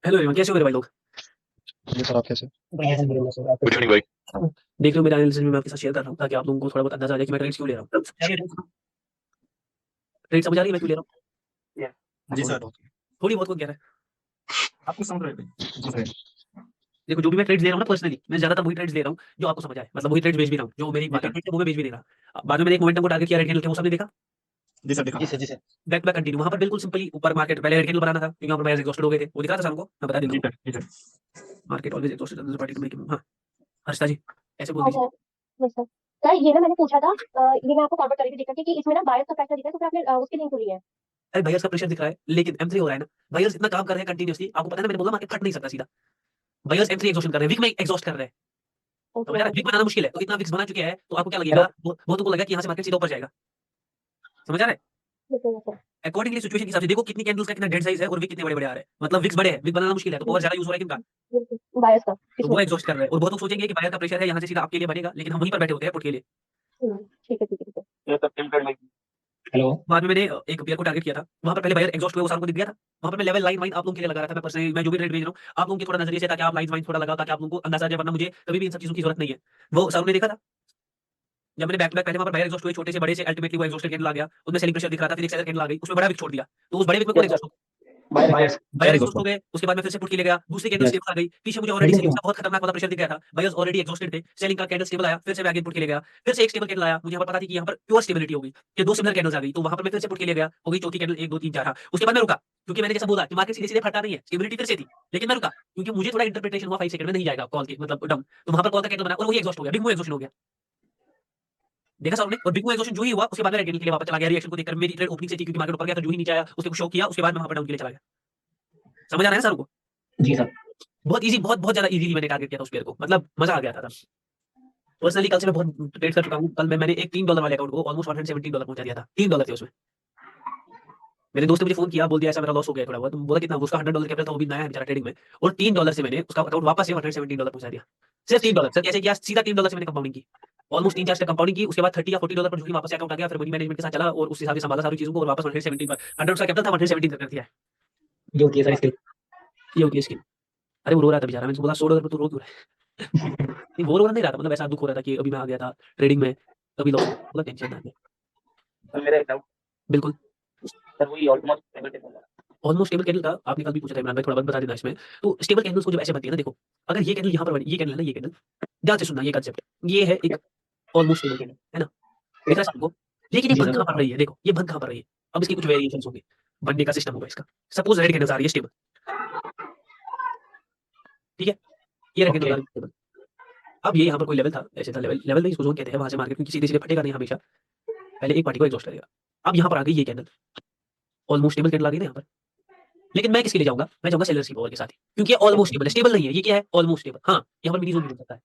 Hello everyone, कैसे हो मेरे भाई लोग। ये सर आप कैसे? बढ़िया सर, बढ़िया सर, आप गुड कैसे इवनिंग भाई। देख रहे हो मेरे एनालिसिस में मैं आपके साथ शेयर कर रहा हूँ ताकि आप लोगों को थोड़ा बहुत अंदाजा आ जाए कि मैं ट्रेड्स क्यों ले रहा हूँ। ट्रेड समझ आ रही है मैं क्यों ले रहा हूँ। हैं? जी थोड़ी सर, बहुत। थोड़ी बहुत कौन कह रहा है। आपको समझ रहे थे? समझ रहे हैं। देखो जो भी मैं ट्रेड्स ले रहा हूँ ना पर्सनली मैं ज्यादातर वही ट्रेड्स ले रहा हूँ जो आपको समझ आए, मतलब वही ट्रेड्स बेच भी रहा हूँ जो मेरी जी मार्केट सर, ट्रेड है वो मैं बेच भी नहीं रहा। बाद में मैंने एक मोमेंटम को टारगेट किया रेड कैंडल के, वो सबने देखा। जी सर, दिखा। जी सर, जी सर। बैक बैक कंटिन्यू वहां पर बिल्कुल सिंपली ऊपर मार्केट पहले रेड कैंडल बनाना था क्योंकि वहां पर मैं एग्जॉस्टेड हो गए थे, वो दिखा था शाम को, मैं बता देता जी हूँ। सर, जी sir. Market always exhausted party to make. हाँ हर्षिता जी ऐसे बोल हाँ दीजिए। सर। Yes sir. सर ये ना मैंने पूछा था, ये मैं आपको फॉरवर्ड करी थी टिकट की कि इसमें ना बायर्स का प्रेशर दिखा है, तो फिर आपने उसकी लिंक खुली है। अरे बायर्स का प्रेशर दिख रहा है लेकिन M3 हो रहा है ना। बायर्स इतना काम कर रहे हैं कंटिन्यूअसली, आपको पता है ना, मैंने बोला मार्केट फट नहीं सकता सीधा। बायर्स M3 एग्जॉशन कर रहे हैं, वीक में एग्जॉस्ट कर रहे हैं। समझ ओके आ रहा है, ओके। वीक बनाना मुश्किल है तो इतना विक्स बना चुके हैं तो आपको क्या लगेगा, बहुतों को लगा कि यहाँ से मार्केट सीधा ऊपर जाएगा। समझ आ रहा है। Yes sir, yes sir. Accordingly situation के हिसाब से देखो कितनी कैंडल्स का कितना डेड साइज है और विक कितने बड़े बड़े आ रहे हैं, मतलब विक्स बड़े हैं, विक बनाना मुश्किल है तो पावर ज्यादा यूज हो रहा है किनका, बिल्कुल बायर्स का तो इसमें। वो एग्जॉस्ट कर रहे हैं। और बहुत लोग सोचेंगे कि बायर का प्रेशर है यहाँ से सीधा आपके लिए बनेगा, लेकिन हम वहीं पर बैठे होते हैं पुट के लिए। ठीक है ठीक है ठीक है। ये सब टिल्टेड लाइक। हेलो। बाद में मैंने एक पेयर को टारगेट किया था, वहां पर पहले बायर एग्जॉस्ट हुए वो सारों को दिख गया था। वहां पर मैं लेवल लाइन वाइन आप लोगों के लिए लगा रहा था, मैं पर्सनली मैं जो भी ट्रेड भेज रहा हूँ आप लोगों के थोड़ा नजरिए से, ताकि आप लाइन वाइन थोड़ा लगाओ ताकि आप लोगों को अंदाजा आ जाए, वरना मुझे कभी भी इन सब चीजों की जरूरत नहीं है। वो सारों ने देखा था जब मैंने बैक टू बैक पहले वहां पर बायर एग्जॉस्ट हुए छोटे से बड़े से, अल्टीमेटली वो एग्जॉस्टेड कैंडल आ गया, उसमें सेलिंग प्रेशर दिख रहा था, फिर एक सेलर कैंडल आ गई उसमें बड़ा विक छोड़ दिया, तो उस बड़े विक में कौन yes sir. Exhaust, buyers. Buyer exhaust हो गए। उसके बाद मैं फिर से पुट के ले गया, दूसरी कैंडल यस। स्टेबल आ गई, पीछे मुझे ऑलरेडी सेलिंग का बहुत खतरनाक वाला प्रेशर दिख गया था, बायर्स ऑलरेडी एग्जॉस्टेड थे, सेलिंग का कैंडल स्टेबल आया, फिर से मैं अगेन पुट के ले गया, फिर से एक स्टेबल कैंडल आया, मुझे यहाँ पर पता थी कि यहाँ पर प्योर स्टेबिलिटी होगी कि दो सिमिलर कैंडल्स आ गई, तो वहां पर मैं फिर से पुट के ले गया, हो गई चौथी कैंडल 1 2 3 4। हाँ उसके बाद मैं रुका क्योंकि मैंने जैसा बोला कि मार्केट सीधे सीधे फटा नहीं है, स्टेबिलिटी फिर से थी, लेकिन मैं रुका क्योंकि मुझे थोड़ा इंटरप्रिटेशन हुआ 5 सेकंड में नहीं जाएगा कॉल के मतलब डाउन, तो वहां पर कॉल का कैंडल बना और वही एग्जॉस्ट हो गया, बिग मूव एग्जॉस्ट हो गया। देखा सबने, और बिग मूव एग्जॉस्ट जो ही हुआ उसके बाद मैं रेड कैंडल के लिए वापस चला गया, रिएक्शन को देखकर मेरी ट्रेड ओपनिंग से थी क्योंकि मार्केट ऊपर गया था, जो ही नीचे आया उसके को शो किया, उसके बाद मैं वहां पर डाउन के लिए चला गया। समझ आ रहा है सर को। जी सर। बहुत इजी, बहुत ज्यादा इजीली मैंने टारगेट किया था उस पेयर को, मतलब मजा आ गया था। पर्सनली कल से मैं बहुत ट्रेड कर चुका हूँ, कल मैंने एक $3 वाले अकाउंट को ऑलमोस्ट $117 पहुंचा दिया था, $3 थे उसमें। मेरे दोस्त ने मुझे फोन किया, बोल दिया ऐसा मेरा लॉस हो गया थोड़ा बहुत, तो बोला कितना, उसका $100 कैपिटल था, वो भी नया है बेचारा ट्रेडिंग में, और $3 से मैंने उसका अकाउंट वापस से $117 पहुंचा दिया। सिर्फ $3 सर, कैसे किया, सीधा $3 से मैंने कंपाउंडिंग की, ऑलमोस्ट 3 4 स्टेप कंपाउंडिंग की, उसके बाद $30 या $40 पर जो कि वापस से अकाउंट आ गया, फिर मनी मैनेजमेंट के साथ चला और उस हिसाब से संभाला सारी चीजों को, और वापस 117 पर 100 का कैपिटल था 117 कर दिया है। ये होती है सर इसकी। ये होती है इसकी। अरे वो रो रहा था बेचारा, मैंने उसको बोला $100 पर तू रो क्यों रहा है। नहीं वो रो नहीं रहा था, मतलब ऐसा दुख हो रहा था कि अभी मैं आ गया था ट्रेडिंग में, अभी लॉस, मतलब टेंशन ना ले। सर मेरा एक डाउट। बिल्कुल। सर वही ऑलमोस्ट टेबल टेबल वाला। ऑलमोस्ट स्टेबल कैंडल का आपने कल भी पूछा था इमरान भाई, थोड़ा बहुत बता देना इसमें। तो स्टेबल कैंडल्स को जब ऐसे बनती है ना, देखो अगर ये कैंडल यहाँ पर बनी, ये कैंडल है ना, ये कैंडल ध्यान से सुनना, ये कंसेप्ट ये है एक ऑलमोस्ट स्टेबल कैंडल है ना, दिख रहा है सबको, लेकिन ये जी बंद सर। कहाँ पर रही है, देखो ये बंद कहाँ पर रही है। अब इसके कुछ वेरिएशंस होंगे, बनने का सिस्टम होगा इसका। सपोज रेड कैंडल्स आ रही है स्टेबल, ठीक है, ये रेड कैंडल आ ओके। रही है स्टेबल। अब ये यहाँ पर कोई लेवल था, ऐसे था लेवल, लेवल नहीं इसको जोन कहते हैं, वहां से मार्केट क्योंकि सीधे सीधे फटेगा नहीं हमेशा, पहले एक पार्टी को एग्जॉस्ट करेगा। अब यहाँ पर आ गई ये कैंडल, ऑलमोस्ट स्टेबल कैंडल आ गई ना यहाँ पर, लेकिन मैं किसके लिए जाऊंगा, मैं जाऊंगा सेलर्स की पावर के साथ ही, क्योंकि ये ऑलमोस्ट स्टेबल है, स्टेबल नहीं है, ये क्या है ऑलमोस्ट स्टेबल। हाँ यहाँ पर मिनी जोन भी बन सकता है,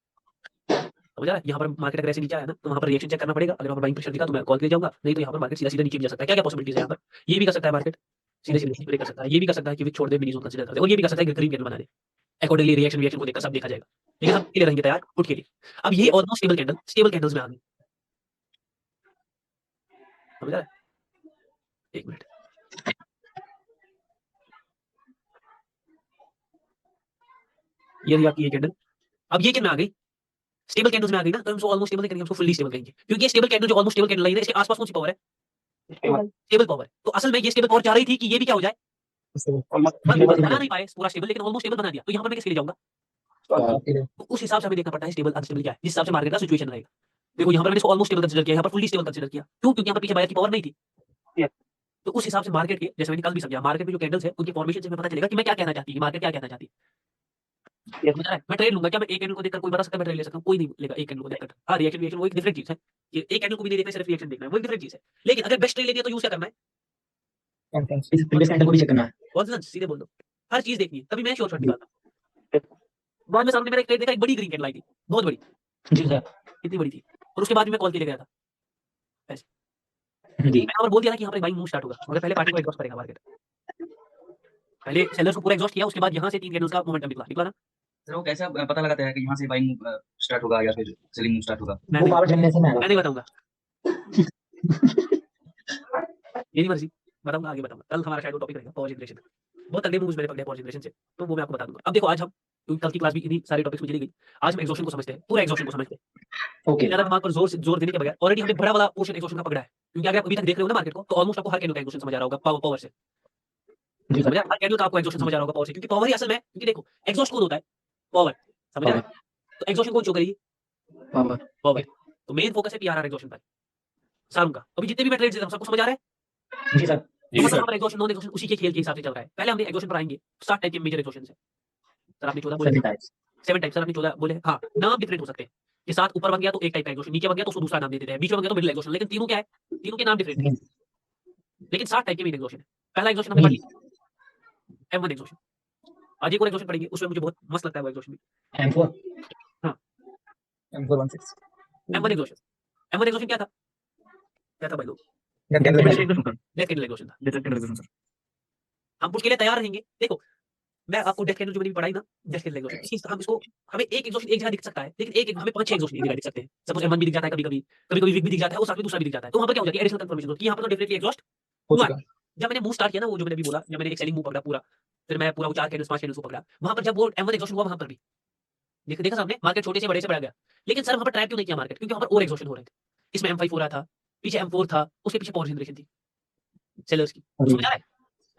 समझ आ रहा है, यहाँ पर मार्केट अगर ऐसे नीचे आया ना तो वहाँ पर रिएक्शन चेक करना पड़ेगा, अगर वहाँ पर बाइंग प्रेशर दिखा तो मैं कॉल के लिए जाऊंगा, नहीं तो यहाँ पर मार्केट सीधा सीधा नीचे भी जा सकता है। क्या क्या पॉसिबिलिटीज है यहाँ पर, ये भी कर सकता है मार्केट सीधे सीधे ब्रेक कर सकता है, ये भी कर सकता है कि विक छोड़ दे मिनी जोन कंसीडर कर दे, और ये भी कर सकता है कि ग्रीन कैंडल बना दे। अकॉर्डिंगली रिएक्शन रिएक्शन को देखकर सब देखा जाएगा, लेकिन हम के लिए रहेंगे तैयार पुट के लिए। अब ये almost stable candle stable candles में आ गई, समझ आ रहा है। एक मिनट, ये रही आपकी ये कैंडल, अब ये किन में आ गई, स्टेबल कैंडल्स में आ गई ना, तो हम उसको ऑलमोस्ट स्टेबल नहीं करेंगे, हमको फुल्ली स्टेबल करेंगे, क्योंकि ये स्टेबल कैंडल जो ऑलमोस्ट स्टेबल कैंडल आई है इसके आसपास कौन सी पावर है, स्टेबल। Stable power. तो असल में ये स्टेबल पावर चाह रही थी कि ये भी क्या हो जाए, ऑलमोस्ट बना नहीं पाए पूरा स्टेबल, लेकिन ऑलमोस्ट स्टेबल बना दिया, तो यहाँ पर मैं किसके लिए जाऊंगा, आपके लिए। तो उस हिसाब से हमें देखना पड़ता है स्टेबल अनस्टेबल क्या है, जिस हिसाब से मार्केट का सिचुएशन रहेगा। देखो यहाँ पर मैंने इसको ऑलमोस्ट स्टेबल कंसीडर किया, यहाँ पर फुल्ली स्टेबल कंसीडर किया, क्यों, क्योंकि यहाँ पर पीछे बायर की पावर नहीं थी। तो उस हिसाब से मार्केट के, जैसे मैंने कल भी समझा, मार्केट में जो कैंडल्स है उनकी फॉर्मेशन से हमें पता चलेगा कि मैं क्या कहना चाहती है, मार्केट क्या कहना चाहती है। समझ रहा है, मैं ट्रेड लूंगा क्या, मैं एक कैंडल को देखकर कोई बता सकता है मैं ट्रेड ले सकता हूँ, कोई नहीं लेगा एक कैंडल को देखकर। हाँ रिएक्शन रिएक्शन वो एक डिफरेंट चीज है, ये एक कैंडल को भी नहीं देखना, सिर्फ रिएक्शन देखना है, वो एक डिफरेंट चीज है। लेकिन अगर बेस्ट ट्रेड लेनी है तो यूज क्या करना है, इस प्रीवियस कैंडल को भी चेक करना है। कॉन्फिडेंस, सीधे बोल दो, हर चीज देखनी है, तभी मैं श्योर शॉट निकालता हूँ। बाद में सामने मेरा एक ट्रेड देखा, एक बड़ी ग्रीन कैंडल आई थी, बहुत बड़ी, जी सर। कितनी बड़ी थी, और उसके बाद भी मैं कॉल के लिए गया था ऐसे। जी। मैंने यहाँ पर बोल दिया ना कि यहाँ पर बाइंग मूव स्टार्ट होगा, मगर पहले पार्टी को एग्जॉस्ट करेगा मार्केट, पहले सेलर्स को पूरा एग्जॉस्ट किया, उसके बाद यहाँ से 3 कैंडल्स का मोमेंटम निकला निकला ना। सर वो कैसे पता लगाता है कि यहाँ से बाइंग स्टार्ट होगा या फिर सेलिंग स्टार्ट होगा? मैं वो नहीं पावर जनरेशन है। मैं नहीं बताऊंगा, मेरी मर्जी, बताऊंगा आगे बताऊंगा, कल हमारा शायद वो टॉपिक रहेगा पावर जनरेशन। बहुत तगड़े मूव्स मैंने पकड़े पावर जनरेशन से, तो वो मैं आपको बता दूंगा। अब देखो आज हम, क्योंकि कल की क्लास भी इन्हीं सारे टॉपिक्स में चली गई, आज हम एग्जॉशन को समझते हैं, पूरा एग्जॉशन को समझते हैं। ओके ज्यादा दिमाग पर जोर देने के बगैर ऑलरेडी हमने बड़ा वाला पोर्शन एग्जॉशन का पकड़ा है, क्योंकि अगर आप अभी तक देख रहे हो ना मार्केट को, तो ऑलमोस्ट आपको हर कैंडल का एग्जॉशन समझ आ रहा होगा पावर से। जी समझ आ हर कैंडल का आपको एग्जॉशन समझ आ रहा होगा पावर से, क्योंकि पावर ही असल में, क्योंकि देखो एग्जॉस्ट कौन होता है? पावर। समझ आ रहा है? तो एग्जॉशन कौन शो करेगी? Power power. तो मेन फोकस है पीआरआर एग्जॉशन पर सारों का। अभी जितने भी मैं ट्रेड्स देता हूं सबको समझ आ रहा है? जी सर तो मतलब हमारा एग्जॉशन नॉन एग्जॉशन उसी के खेल के हिसाब से चल रहा है। पहले हमने एग्जॉशन पर आएंगे, 7 टाइप के मेजर एग्जॉशन है। सर आपने 14 बोले, सभी टाइप्स 7 टाइप सर आपने 14 बोले। हाँ, नाम डिफरेंट हो सकते हैं कि 7 ऊपर बन गया तो एक टाइप का एग्जॉशन, नीचे बन गया तो उसको दूसरा नाम दे देते हैं, बीच में बन गया तो मिडिल एग्जॉशन, लेकिन तीनों क्या है? तीनों के नाम डिफरेंट है, लेकिन 7 टाइप के मेन एग्जॉशन है। पहला एग्जॉशन हमने पढ़ लिया, M1 एग्जॉशन। आज एक और एग्जॉशन पढ़ेंगे, उसमें मुझे बहुत मस्त लगता है वो एग्जॉशन भी। M4 M416 M1 exhaustion, M1 exhaustion क्या था? क्या था भाई लोग? Get death the candle exhaustion था। हम उसके लिए तैयार रहेंगे। देखो मैं आपको डेथ कैंडल जो मैंने पढ़ाई ना, डेथ कैंडल एग्जॉशन, इसकी हम इसको, हमें एक एग्जॉशन एक जगह दिख सकता है, लेकिन एक हमें 5-6 एग्जॉशन एक जगह दिख सकते हैं। सपोज M1 भी दिख जाता है कभी-कभी, कभी-कभी वीक भी दिख जाता है और साथ में दूसरा भी दिख जाता है। तो वहां पर क्या हो जाती है? एडिशनल कंफर्मेशन होती है। यहाँ पर तो डेफिनेटली एग्जॉस्ट हो हुआ चुका है। जब मैंने मूव स्टार्ट किया ना, वो जो मैंने अभी बोला, जब मैंने एक सेलिंग मूव पकड़ा पूरा, फिर मैं पूरा वो 4 कैंडल्स 5 कैंडल्स को पकड़ा, वहां पर जब वो M1 एग्जॉशन हुआ, वहां पर भी देखा सामने मार्केट छोटे से बड़े से बढ़ा गया, लेकिन सर वहां पर ट्रैप क्यों नहीं किया मार्केट? क्योंकि वहां पर और एग्जॉशन हो रहे थे। इसमें M5 हो रहा था, पीछे M4 था, उसके पीछे पावर जनरेशन थी सेलर्स की। समझ आ रहा है?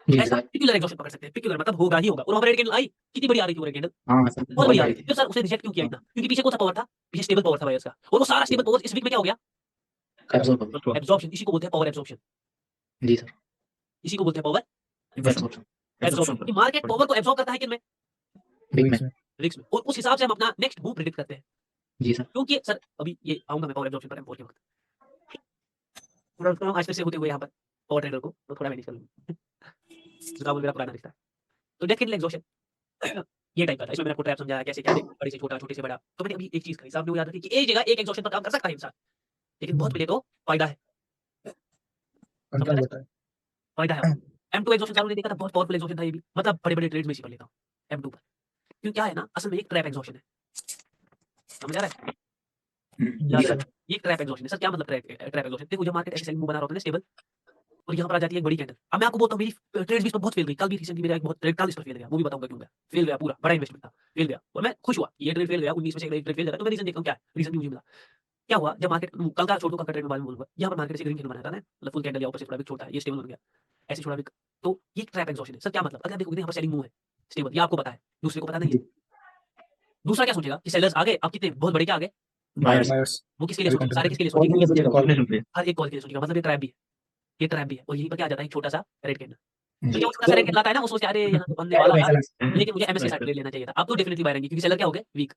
जी ऐसा सर पिक्युलर एग्जॉशन पकड़ सकते हैं, पिक्युलर मतलब होगा ही होगा। और वहां पर रेड कैंडल आई, कितनी बड़ी आ रही थी वो रेड कैंडल, हाँ सर बहुत बड़ी आ रही थी। फिर सर उसे रिजेक्ट क्यों किया इतना? क्योंकि पीछे कौन सा पावर था? पीछे स्टेबल पावर था भाई उसका, और वो सारा स्टेबल पावर इस वीक में क्या हो गया? Absorb absorption. इसी को बोलते हैं पावर एब्जॉर्प्शन, जी सर इसी को बोलते हैं पावर एब्जॉर्ब एब्जॉर्प्शन। कि मार्केट पावर को एब्जॉर्ब करता है किन में? बिग में रिस्क में। और उस हिसाब से हम अपना नेक्स्ट मूव प्रेडिक्ट करते हैं। जी सर क्योंकि सर अभी ये आऊंगा मैं पावर एब्जॉर्प्शन पर M4 के वक्त, पूरा उसको आज फिर से होते हुए यहाँ पर पावर ट्रेडर को तो थोड़ा मैनेज कर लूंगा, जुकाम मेरा पुराना रिश्ता है। तो डेथ कैंडल एग्जॉर्प्शन ये टाइप का था। इसमें मैंने आपको ट्रैप समझाया कैसे क्या देखो, बड़े से छोटा, छोटे से बड़ा। तो मैंने अभी एक चीज कही, सामने वो याद रखिए कि एक जगह एक एग्जॉर्प्शन पर काम कर सकता है इंसान, लेकिन बहुत मिले तो फायदा है। कंट्रोल होता है फायदा है। M2 एग्जॉर्प्शन सारों ने देखा था, बहुत पावरफुल एग्जॉर्प्शन था ये भी, मतलब बड़े-बड़े ट्रेड्स में इसी पर लेता हूं M2 पर। क्योंकि क्या है ना, असल में एक ट्रैप एग्जॉर्प्शन है। समझ आ रहा है? जी सर ये ट्रैप एग्जॉर्प्शन है। सर क्या मतलब ट्रैप एग्जॉर्प्शन? देखो जब मार्केट ऐसे सेलिंग मूव बना रहा होता है ना स्टेबल, और यहाँ पर आ जाती है एक बड़ी कैंडल। अब मैं आपको बोलता हूँ मेरी ट्रेड्स भी इस पर बहुत फेल गई। कल भी रिसेंटली मेरा एक बहुत ट्रेड कल इस पर फेल गया, वो भी बताऊंगा क्यों गया। फेल गया पूरा, बड़ा इन्वेस्टमेंट था, फेल गया। और मैं खुश हुआ ये ट्रेड फेल गया, 19 में से एक ट्रेड फेल गया। तो मैं रीजन देखता हूँ क्या है, रीजन भी मुझे मिला। क्या हुआ जब मार्केट, कल का छोड़ दो, कल का ट्रेड में बारे में बोलूंगा। यहाँ पर मार्केट से ग्रीन कैंडल बनाया था ना, मतलब फुल कैंडल या ऊपर से थोड़ा भी छोटा है, ये स्टेबल बन गया, ऐसे छोटा भी। तो ये ट्रैप एग्जॉर्प्शन है। सर क्या मतलब? अगर देखोगे यहाँ पर सेलिंग मूव है स्टेबल, ये आपको पता है, दूसरे को पता नहीं है। दूसरा क्या सोचेगा कि सेलर्स आ गए, अब कितने बहुत बड़े क्या आ गए, बायर्स बायर्स वो किसके लिए अभी सोचेगा? सारे किसके लिए और सोचेंगे? ये सोचेगा कॉम्बिनेशन पे हर एक कॉल के लिए सोचेगा। मतलब ये ट्रैप भी है, ये ट्रैप भी है। और यहीं पर क्या आ जाता है, एक छोटा सा रेड कैंडल। तो जी जो छोटा सा रेड कैंडल आता है ना, वो सोचते हैं अरे यहाँ तो बनने वाला था, लेकिन मुझे एमएस के साथ ट्रेड लेना चाहिए था। अब तो डेफिनेटली बाय रहेंगे, क्योंकि सेलर क्या हो गए, वीक।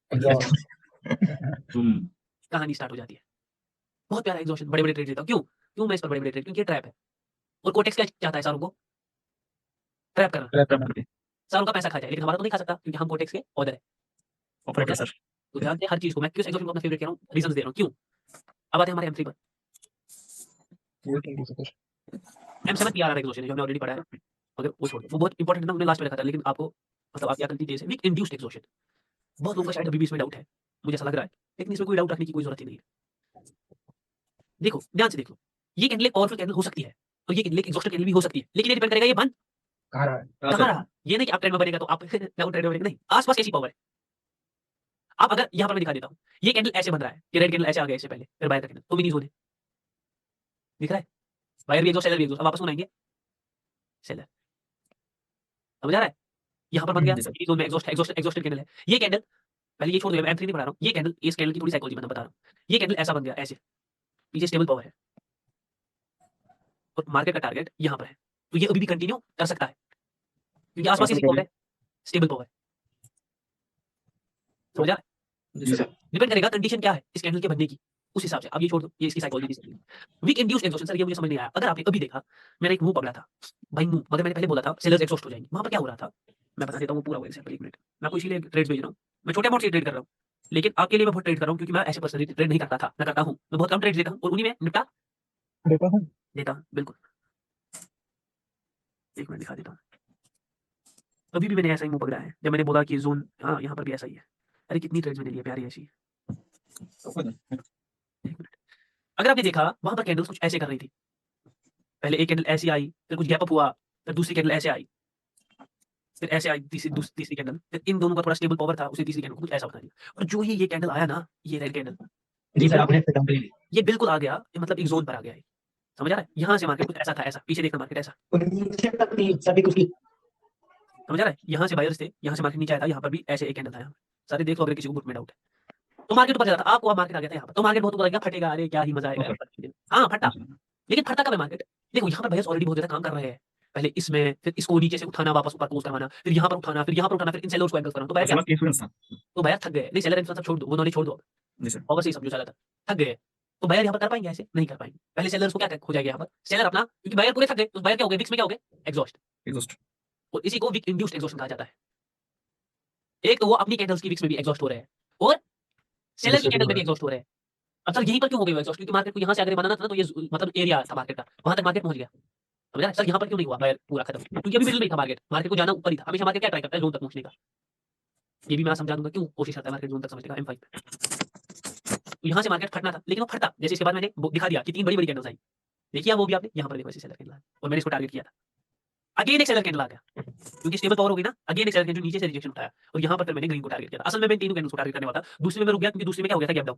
कहानी स्टार्ट हो जाती है। बहुत प्यारा एग्जॉर्प्शन, बड़े-बड़े ट्रेड लेता हूं। क्यों मैं इस पर बड़े-बड़े ट्रेड? क्योंकि ये ट्रैप है। और कोटेक्स क्या चाहता है सारों को? ट्रैप करना, सारों का पैसा खा जाए, लेकिन हमारा तो नहीं खा सकता, क्योंकि हम कोटेक्स के ऑर्डर है, ऑपरेटर सर तो ध्यान दें हर चीज को। मैं किस एग्जॉर्प्शन को अपना फेवरेट कह रहा हूँ, रीजंस दे रहा हूँ क्यों। अब आते हैं हमारे M3 पर। M7 पीआरआर एग्जॉर्प्शन है, जो हमने ऑलरेडी पढ़ा है, मगर वो छोड़ दो, वो बहुत इंपॉर्टेंट है ना, हमने लास्ट में रखा था, लेकिन आपको मतलब आप क्या गलती थे, वीक इंड्यूस्ड एग्जॉर्प्शन। बहुत लोगों का शायद अभी भी इसमें डाउट है, मुझे ऐसा लग रहा है, लेकिन इसमें कोई डाउट रखने की कोई जरूरत ही नहीं है। देखो ध्यान से देख लो, ये कैंडल एक पावरफुल कैंडल हो सकती है, और ये कैंडल एक एग्जॉस्टेड कैंडल भी हो सकती है, लेकिन ये डिपेंड करेगा ये बन कहाँ रहा है कहाँ रहा। ये नहीं कि आप ट्रेंड में बनेगा तो आप डाउन ट्रेंड में बनेगा, नहीं, आसपास कैसी पावर है। आप अगर यहाँ पर मैं दिखा देता हूँ, ये कैंडल ऐसे बन रहा है, ये रेड कैंडल ऐसे आ गया इससे पहले, फिर बायर का कैंडल, तो मिनी जोन है, दिख रहा है, बायर भी एग्जॉस्ट, सेलर भी एग्जॉस्ट। अब वापस कौन आएंगे, सेलर। समझ आ रहा है? यहाँ पर बन गया मिनी जोन में एग्जॉस्टेड कैंडल है। ये कैंडल, पहले ये छोड़ दो, मैं M3 नहीं बना रहा हूँ, ये कैंडल, इस कैंडल की थोड़ी साइकोलॉजी मैं बता रहा हूँ। ये कैंडल ऐसा बन गया ऐसे, पीछे स्टेबल पावर है, और मार्केट का टारगेट यहाँ पर है, तो ये अभी भी कंटिन्यू कर सकता है, क्योंकि आसपास कैसी पावर है, स्टेबल पावर। समझ आ रहा है? डिपेंड करेगा कंडीशन क्या है इस कैंडल के बनने की, उस हिसाब से। अब ये छोड़ दो, ये इसकी साइकोलॉजी थी। वीक इंड्यूस्ड एग्जॉर्प्शन, सर ये मुझे समझ नहीं आया। अगर आपने कभी देखा, मैंने एक मूव पकड़ा था, बाइंग मूव, मगर मैंने पहले बोला था सेलर्स एग्जॉस्ट हो जाएंगे। वहां पर क्या हो रहा था, मैं बता देता हूँ पूरा एग्जांपल, 1 मिनट। मैं आपको इसीलिए ट्रेड्स भेज रहा हूँ, मैं छोटे अमाउंट से ट्रेड कर रहा हूँ, लेकिन आपके लिए मैं बहुत ट्रेड कर रहा हूँ, क्योंकि मैं ऐसे पर्सनली ट्रेड नहीं करता था, मैं करता हूँ, मैं बहुत कम ट्रेड्स देता हूँ, और उन्हीं में निपटा देखा हूँ देता हूँ। बिल्कुल, 1 मिनट दिखा देता हूँ। अभी भी मैंने ऐसा ही मूव पकड़ा है, जब मैंने बोला कि जोन, हाँ यहाँ पर भी ऐसा ही है। अरे कितनी ट्रेड्स मैंने लिए प्यारी ऐसी। 1 मिनट। अगर आपने देखा, वहां पर कैंडल्स कुछ ऐसे कर रही थी, पहले एक कैंडल ऐसी आई, फिर कुछ गैप अप हुआ, फिर दूसरी कैंडल ऐसे आई, फिर ऐसे आई तीसरी कैंडल, फिर इन दोनों का थोड़ा स्टेबल पावर था, उसे तीसरी कैंडल को कुछ ऐसा बना दिया। और जो ही ये कैंडल आया ना, ये रेड कैंडल, जी सर, आपने कंप्लीट ये बिल्कुल आ गया, मतलब एक जोन पर आ गया है। समझ आ रहा है? यहाँ से मार्केट कुछ ऐसा था, ऐसा पीछे देखना मार्केट ऐसा, सभी कुछ की समझ आ रहा है? यहाँ से बायर्स थे, यहाँ से मार्केट नीचे आया था, यहाँ पर भी ऐसे एक कैंडल था यहाँ। सारे देख लो अगर किसी को ग्रुप में डाउट है। तो मार्केट ऊपर जा रहा था, आपको अब मार्केट आ गया था यहाँ पर, तो मार्केट बहुत ऊपर आ गया, फटेगा, अरे क्या ही मजा आएगा यार। हाँ फटा, लेकिन फटता कब है मार्केट? देखो यहाँ पर बायर्स ऑलरेडी बहुत ज्यादा काम कर रहे हैं, पहले इसमें, फिर इसको नीचे से उठाना, वापस ऊपर क्लोज करवाना, फिर यहाँ पर उठाना, फिर यहाँ पर उठाना, फिर इन सेलर्स को एंगल करना। तो बायर क्या, इन्फ्लुएंस था। तो बायर थक गए। नहीं, सेलर इन्फ्लुएंस सब छोड़ दो, वो नॉलेज छोड़ दो, जी सर। पावर से ही समझो चला था, थक गए। तो बायर यहाँ पर कर पाएंगे? ऐसे नहीं कर पाएंगे। पहले सेलर्स को क्या हो जाएगा यहाँ पर, सेलर अपना, क्योंकि बायर पूरे थक गए, तो बायर क्या हो गए, विक्स में क्या हो गए, एग्जॉस्ट। एग्जॉस्ट। और इसी को विक इंड्यूस्ड एग्जॉस्शन कहा जाता है। एक तो वो अपनी कैंडल्स की विक्स में भी एग्जॉस्ट हो रहे हैं, और सेलर की कैंडल में भी एग्जॉस्ट हो रहे हैं। अब सर यहीं पर क्यों हो गए एग्जॉस्ट? क्योंकि मार्केट को यहाँ से अगर बनाना था ना, तो ये मतलब एरिया था मार्केट का, वहां तक मार्केट पहुंच गया। समझ रहा है? सर यहाँ पर क्यों नहीं हुआ बायर पूरा खत्म? क्योंकि अभी मिडिल में था मार्केट, मार्केट को जाना ऊपर ही था। हमेशा मार्केट क्या ट्राई करता है, जोन तक पहुंचने का। ये भी मैं समझा दूंगा क्यों कोशिश करता है मार्केट जोन तक समझने का, M5 पे। तो यहाँ से मार्केट फटना था, लेकिन वो फटा। जैसे इसके बाद मैंने दिखा दिया कि 3 बड़ी-बड़ी कैंडल्स आई। देखिए वो भी आपने, यहाँ पर देखो ऐसे सेलर कैंडल, और मैंने इसको टारगेट किया था। अगेन एक सेलर कैंडल आ गया, क्योंकि स्टेबल पावर हो गई ना, अगेन एक सेलर कैंडल जो नीचे से रिजेक्शन उठाया, और यहाँ पर फिर मैंने ग्रीन को टारगेट किया था। असल में मैं तीनों कैंडल्स को टारगेट करने वाला था, दूसरे में मैं रुक गया, क्योंकि दूसरे में क्या हो गया था, गैप डाउन।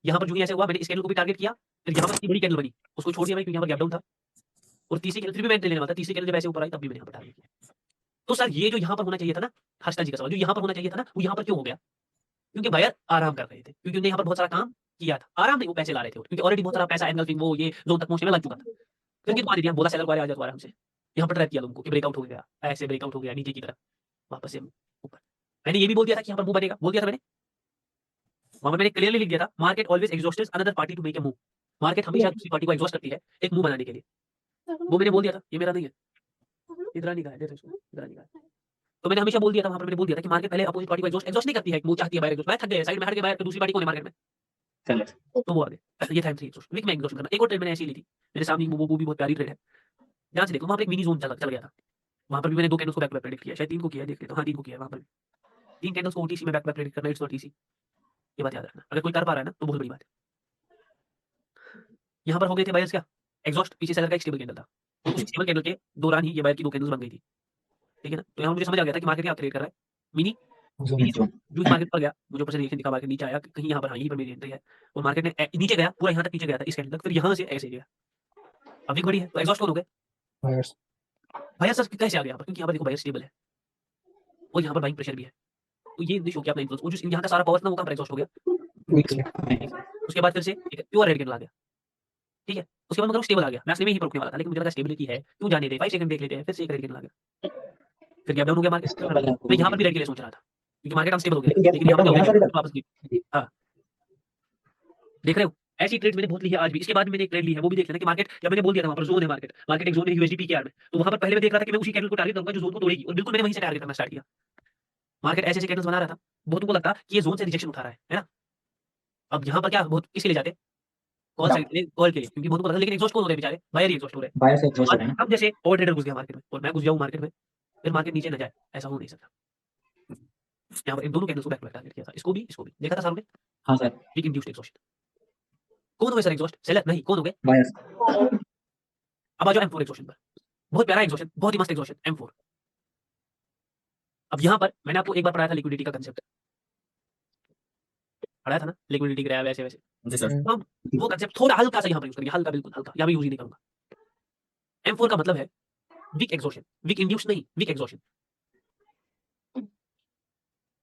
यहाँ पर जो ही ऐसे हुआ, मैंने इस कैंडल को भी टारगेट किया, फिर यहाँ पर इतनी बड़ी कैंडल बनी, उसको छोड़ दिया मैं, क्योंकि यहाँ पर गैप डाउन था। और तीसरी कैंडल फिर भी मैं लेने वाला था, तीसरी कैंडल जब ऐसे ऊपर आई, तब भी मैंने यहाँ पर टारगेट किया। तो सर ये जो यहाँ पर होना चाहिए था ना, हर्षदा जी का सवाल, जो यहाँ पर होना चाहिए था ना, वो यहाँ पर क्यों हो गया? क्योंकि बायर आराम कर रहे थे, क्योंकि उन्होंने यहाँ पर बहुत सारा काम किया था। आराम नहीं, वो पैसे ला रहे थे, क्योंकि ऑलरेडी बहुत सारा पैसा एंगल्फिंग वो ये जोन तक पहुंचने में लग चुका था। फिर कितना दे दिया, बोला सेलर को आ जाओ आराम से। यहाँ पर ट्रैप किया लोगों को कि ब्रेकआउट हो गया, ऐसे ब्रेकआउट हो गया नीचे की तरफ, वापस से ऊपर। मैंने ये भी बोल दिया था कि यहाँ पर मूव बनेगा, बोल दिया था मैंने। वहां पर मैंने क्लियरली लिख दिया था, market always exhausts another party to make a move. Market हमेशा दूसरी पार्टी को एग्जॉस्ट करती है एक मूव बनाने के लिए। वो मैंने बोल दिया था, ये मेरा नहीं है, इधर नहीं का है, इधर नहीं का है। तो मैंने हमेशा बोल दिया था, वहां पर मैंने बोल दिया था कि मार्केट पहले अपोजिट पार्टी को एग्जॉस्ट नहीं करती है, वो चाहती है बायर एग्जॉस्ट। मैं थक गया, साइड में हट के बायर, दूसरी पार्टी कौन है मार्केट में, सेलर। तो वो आ गए। ये था M3 एग्जॉस्ट, वीक में एग्जॉस्ट करना। एक और ट्रेड मैंने ऐसी ली थी, मेरे सामने वो भी बहुत प्यारी ट्रेड है, ध्यान से देखो। वहां पर एक मिनी जोन चल गया था, वहां पर भी मैंने 2 कैंडल्स को बैक टू बैक प्रेडिक्ट किया, शायद 3 को किया, देख लेते हो। हाँ 3 को किया, वहां पर 3 कैंडल्स को ओटीसी में बैक टू बैक प्रेडिक्ट करना, इट्स नॉट ईजी। ये बात याद रखना, अगर कोई कर पा रहा है ना, तो बहुत बड़ी बात है। यहाँ पर हो गए थे बायर्स क्या, एग्जॉस्ट, पीछे सेलर का एक स्टेबल कैंडल था, तो उस स्टेबल कैंडल के दौरान ही ये बायर की 2 कैंडल्स बन गई थी, ठीक है ना। तो यहाँ मुझे समझ आ गया था कि मार्केट क्या क्रिएट कर रहा है, मिनी जोन। जो मार्केट पर गया, मुझे ऊपर से रिएक्शन दिखा, मार्केट नीचे आया, कहीं यहाँ पर, हाँ यहीं पर मेरी एंट्री है, और मार्केट ने नीचे गया, पूरा यहाँ तक नीचे गया था इस कैंडल तक, फिर यहाँ से ऐसे गया। अब एक बड़ी है, तो एग्जॉस्ट कौन हो गए, बायर्स। बायर सर कैसे आ गया यहाँ पर? क्योंकि यहाँ पर देखो बायर स्टेबल है, और यहाँ पर बाइंग प्रेशर भी है, तो ये नहीं शो किया अपना इन्फ्लुएंस। वो जो यहाँ का सारा पावर ना, वो कहाँ पर एग्जॉस्ट हो गया, वीक्स में। उसके बाद फिर से एक प्योर रेड कैंडल आ गया, ठीक है। उसके बाद मतलब स्टेबल आ गया, मैं असली में यहीं पर रुकने वाला था, लेकिन मुझे लगा स्टेबिलिटी है, क्यों जाने दे, 5 सेकंड देख लेते हैं, फिर से एक रेड कैंडल आ गया, फिर गैप डाउन हो गया मार्केट। मैं यहाँ पर भी रेड के लिए सोच रहा था, क्योंकि मार्केट अनस्टेबल हो गया, लेकिन यहाँ पर क्या हो गया, वापस गिर। हाँ देख रहे हो, ऐसी ट्रेड मैंने बहुत ली है आज भी। इसके बाद मैंने एक ट्रेड ली है, वो भी देख लेना कि मार्केट, जब मैंने बोल दिया था वहां पर जोन है, मार्केट एक जोन है यूएसडी पीकेआर में, तो वहां पर पहले मैं देख रहा था कि मैं उसी कैंडल को टारगेट करूंगा जो जोन को तोड़ेगी, और बिल्कुल मैंने वहीं से टारगेट करना स्टार्ट किया। मार्केट ऐसे कैंडल्स बना रहा था, बहुतों को लगता कि ये जोन से रिजेक्शन उठा रहा है ना। अब यहाँ पर क्या बहुत किसके लिए जाते, कॉल साइड के लिए, कॉल के लिए, क्योंकि बहुत को लगा, लेकिन एग्जॉस्ट कौन हो रहे बेचारे, बायर ही एग्जॉस्ट हो रहे हैं। बायर से एग्जॉस्ट हो रहे हैं ना। अब जैसे और ट्रेडर घुस गया मार्केट में, और मैं घुस जाऊं मार्केट में, फिर मार्केट नीचे न जाए, ऐसा हो नहीं सकता। यहाँ पर इन दोनों कैंडल्स को बैक टू बैक टारगेट किया था, इसको भी देखा था सामने, हाँ सर। Week induced exhaust. कौन हो गए सर एग्जॉस्ट, सेलर नहीं, कौन हो गए, बायर्स। अब आ जाओ M4 एग्जॉशन पर, बहुत प्यारा एग्जॉशन, बहुत ही मस्त एग्जॉशन M4। अब यहाँ पर मैंने आपको एक बार पढ़ाया था लिक्विडिटी का कंसेप्ट, पढ़ाया था ना, लिक्विडिटी ग्रैब ऐसे वैसे। जी सर। तो हम वो कंसेप्ट थोड़ा हल्का सा यहाँ पर यूज करेंगे, हल्का, बिल्कुल हल्का, यहाँ भी यूज ही नहीं करूंगा। M4 का मतलब है वीक एग्जॉशन, वीक इंड्यूस्ड नहीं, वीक एग्जॉशन।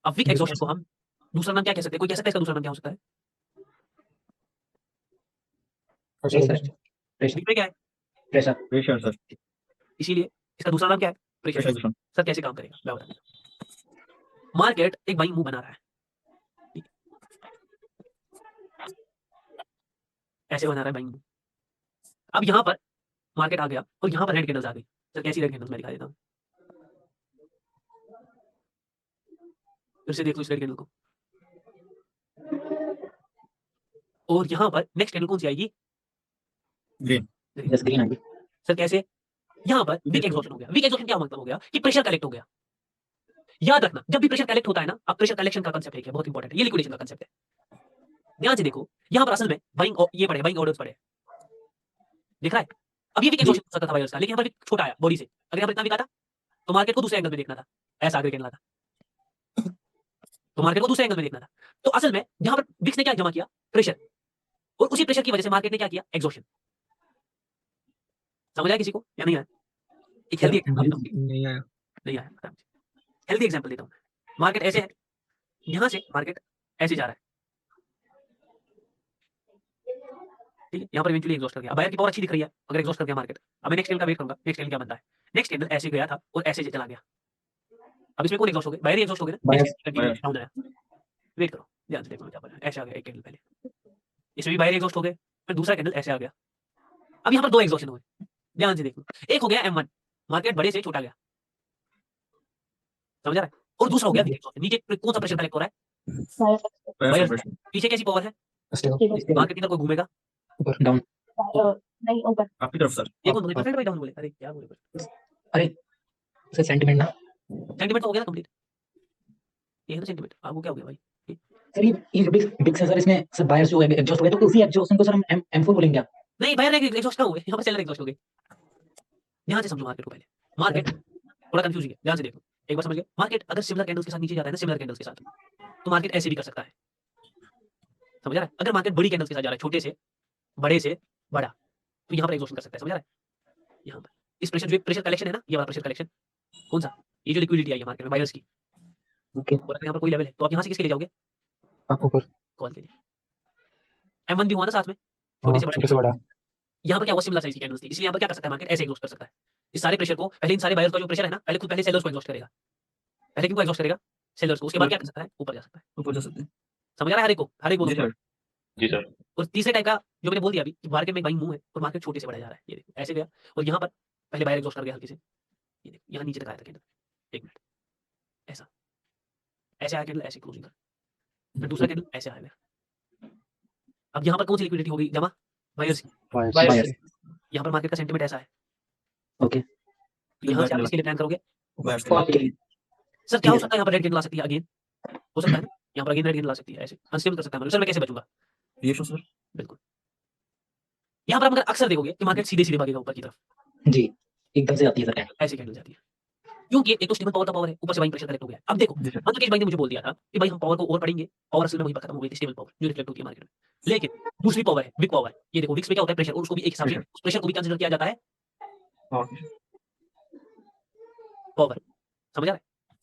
अब वीक एग्जॉशन को हम दूसरा नाम क्या कह सकते हैं, कोई कह सकता है इसका दूसरा नाम क्या हो सकता है, वीक में क्या है, प्रेशर। Pressure sir. इसीलिए इसका दूसरा नाम क्या है, प्रेशर। प्रेशर। सर कैसे काम करेगा मैं बताता हूं। मार्केट एक बाइंग मूव बना रहा है, ठीक है? ऐसे बना रहा है बाइंग मूव। अब यहाँ पर मार्केट आ गया, और यहाँ पर रेड कैंडल्स आ गई। सर कैसी रेड कैंडल्स, मैं दिखा देता हूँ, फिर से देख लो इस रेड कैंडल को। और यहाँ पर नेक्स्ट कैंडल कौन सी आएगी, ग्रीन। यस ग्रीन आएगी। सर कैसे, यहाँ पर वीक एग्जॉशन हो गया। वीक एग्जॉशन क्या मतलब हो गया कि प्रेशर कलेक्ट हो गया। याद रखना, जब भी प्रेशर कलेक्ट होता है ना, अब प्रेशर कलेक्शन का कंसेप्ट है, बहुत इंपॉर्टेंट है, ये लिक्विडेशन का कंसेप्ट है। ध्यान से देखो, यहाँ पर असल में बाइंग ये पड़े, बाइंग ऑर्डर्स पड़े, दिख रहा है। अब ये वीक एग्जॉशन हो सकता था बायर्स का, लेकिन यहाँ पर छोटा आया बॉडी से, अगर यहाँ पर इतना वीक आता तो मार्केट को दूसरे एंगल में देखना था, ऐसा आगे कैंडल आता, तो मार्केट को दूसरे एंगल में देखना था। तो असल में यहाँ पर विक्स ने क्या जमा किया, प्रेशर, और उसी प्रेशर की वजह से मार्केट ने क्या किया, एग्जॉशन। समझ आया किसी को या नहीं आया? एक हेल्दी एग्जांपल देता हूँ, नहीं आया। नहीं आया, हेल्दी एग्जांपल देता हूँ। मार्केट ऐसे है, यहाँ से मार्केट ऐसे जा रहा है, ठीक है, यहाँ पर इवेंचुअली एग्जॉस्ट कर गया। बायर की पावर अच्छी दिख रही है, अगर एग्जॉस्ट कर गया मार्केट, अब मैं नेक्स्ट कैंडल का वेट करूंगा, नेक्स्ट कैंडल क्या बनता है। नेक्स्ट कैंडल ऐसे गया था और ऐसे चला गया, अब इसमें कौन एग्जॉस्ट हो गया, बायर ही एग्जॉस्ट हो गया ना। Buyers, नेक्स्ट डाउन आया, वेट करो ध्यान से देखो क्या बना, ऐसे आ गया एक कैंडल पहले, इसमें भी बायर एग्जॉस्ट हो गए, फिर दूसरा कैंडल ऐसे आ गया। अब यहाँ पर दो एग्जॉशन हुए, ध्यान से देखो, एक हो गया M1, मार्केट बड़े से छोटा गया, समझ आ रहा है, और दूसरा हो गया वीक एग्जॉशन। नीचे कौन सा प्रेशर कलेक्ट हो रहा है, बायर, पीछे कैसी पावर है, स्टेबल मार्केट इधर कोई घूमेगा, डाउन, नहीं ऊपर। आपकी तरफ सर। ये कौन बोले परफेक्ट बाय डाउन बोले, अरे क्या बोले, सर सेंटिमेंट ना, सेंटीमेंट हो गया ना कंप्लीट, ये है ना सेंटीमेंट, आपको क्या हो गया भाई, सर ये जो बिग सर इसमें सर बायर्स जो एग्जॉस्ट हो गए तो उसी एग्जॉस्टन को सर हम M4 बोलेंगे क्या? नहीं बायर एग्जॉस्ट ना हुए, यहाँ पर सेलर एग्जॉस्ट हो गए। ध्यान से समझो मार्केट को, पहले मार्केट थोड़ा कंफ्यूज है, ध्यान से देखो एक बार समझ गए। मार्केट अगर सिमिलर कैंडल्स के साथ नीचे जाता है ना, सिमिलर कैंडल्स के साथ, तो मार्केट ऐसे भी कर सकता है, समझ आ रहा है। अगर मार्केट बड़ी कैंडल्स के साथ जा रहा है, छोटे से बड़े से बड़ा, तो यहाँ पर एग्जॉस्ट कर सकता है, समझ आ रहा है। यहाँ पर इस प्रेशर, जो प्रेशर कलेक्शन है ना, ये वाला प्रेशर कलेक्शन कौन सा, ये जो लिक्विडिटी आई है मार्केट में बायर्स की, ओके, और अगर यहाँ पर कोई लेवल है तो आप यहाँ से किसके लिए जाओगे, आप ऊपर। कॉल के लिए। M1 भी हुआ ना साथ में, हाँ, छोटे छोटे से से बड़ा। बड़ा। यहाँ पर क्या हुआ, सिमिलर साइज की कैंडल्स थी, इसलिए यहाँ पर क्या कर सकता है मार्केट, ऐसे एग्जॉस्ट कर सकता है। इस सारे प्रेशर को पहले, इन सारे बायर्स का जो प्रेशर है ना, पहले खुद पहले सेलर्स को एग्जॉस्ट करेगा, पहले किनको एग्जॉस्ट करेगा, सेलर्स को, उसके बाद क्या कर सकता है, ऊपर जा सकता है। ऊपर जा सकते हैं। समझ आ रहा है हर एक को, हर एक जी बोलो। सर। जी सर। और तीसरे टाइप का जो मैंने बोल दिया अभी, कि मार्केट में बाइंग मूव है और मार्केट छोटे से बड़ा जा रहा है, ये देखो ऐसे गया, और यहाँ पर पहले बायर एग्जॉस्ट कर गया हल्के से, ये देखो यहाँ नीचे तक आया था कैंडल, एक मिनट, ऐसा ऐसे आया कैंडल, ऐसे क्लोजिंग कर, फिर दूसरा कैंडल ऐसे आया गया। अब यहाँ पर कौन सी लिक्विडिटी होगी जमा, बायर्स की, बायर्स, यहाँ पर मार्केट का सेंटीमेंट ऐसा है, ओके, तो यहाँ से आप किसके लिए प्लान करोगे, बायर्स के फॉल के लिए, सर क्या हो सकता है यहाँ पर रेड कैंडल आ सकती है अगेन, हो सकता है ना, यहाँ पर अगेन रेड कैंडल आ सकती है, ऐसे अनस्टेबल कर सकता है, सर मैं कैसे बचूंगा, लिए सर। बिल्कुल। यहाँ पर आप अगर अक्सर देखोगे कि मार्केट सीधे सीधे भागेगा ऊपर की तरफ, जी, एकदम से आती है सर कैंडल, ऐसे कैंडल जाती है, क्योंकि एक तो स्टेबल पावर का पावर है, ऊपर से बाइंग प्रेशर कलेक्ट हो गया। अब देखो जी सर। अंतकेश भाई ने मुझे बोल दिया था कि भाई हम पावर को और पढ़ेंगे, पावर असल में वहीं पर खत्म हो गई थी, स्टेबल पावर जो रिफ्लेक्ट होती है मार्केट में, लेकिन दूसरी पावर है विक पावर। ये देखो विक्स में क्या होता है, प्रेशर, और उसको भी एक हिसाब से उस प्रेशर को भी कंसीडर किया जाता है हाँ। पावर, समझ आ रहा है।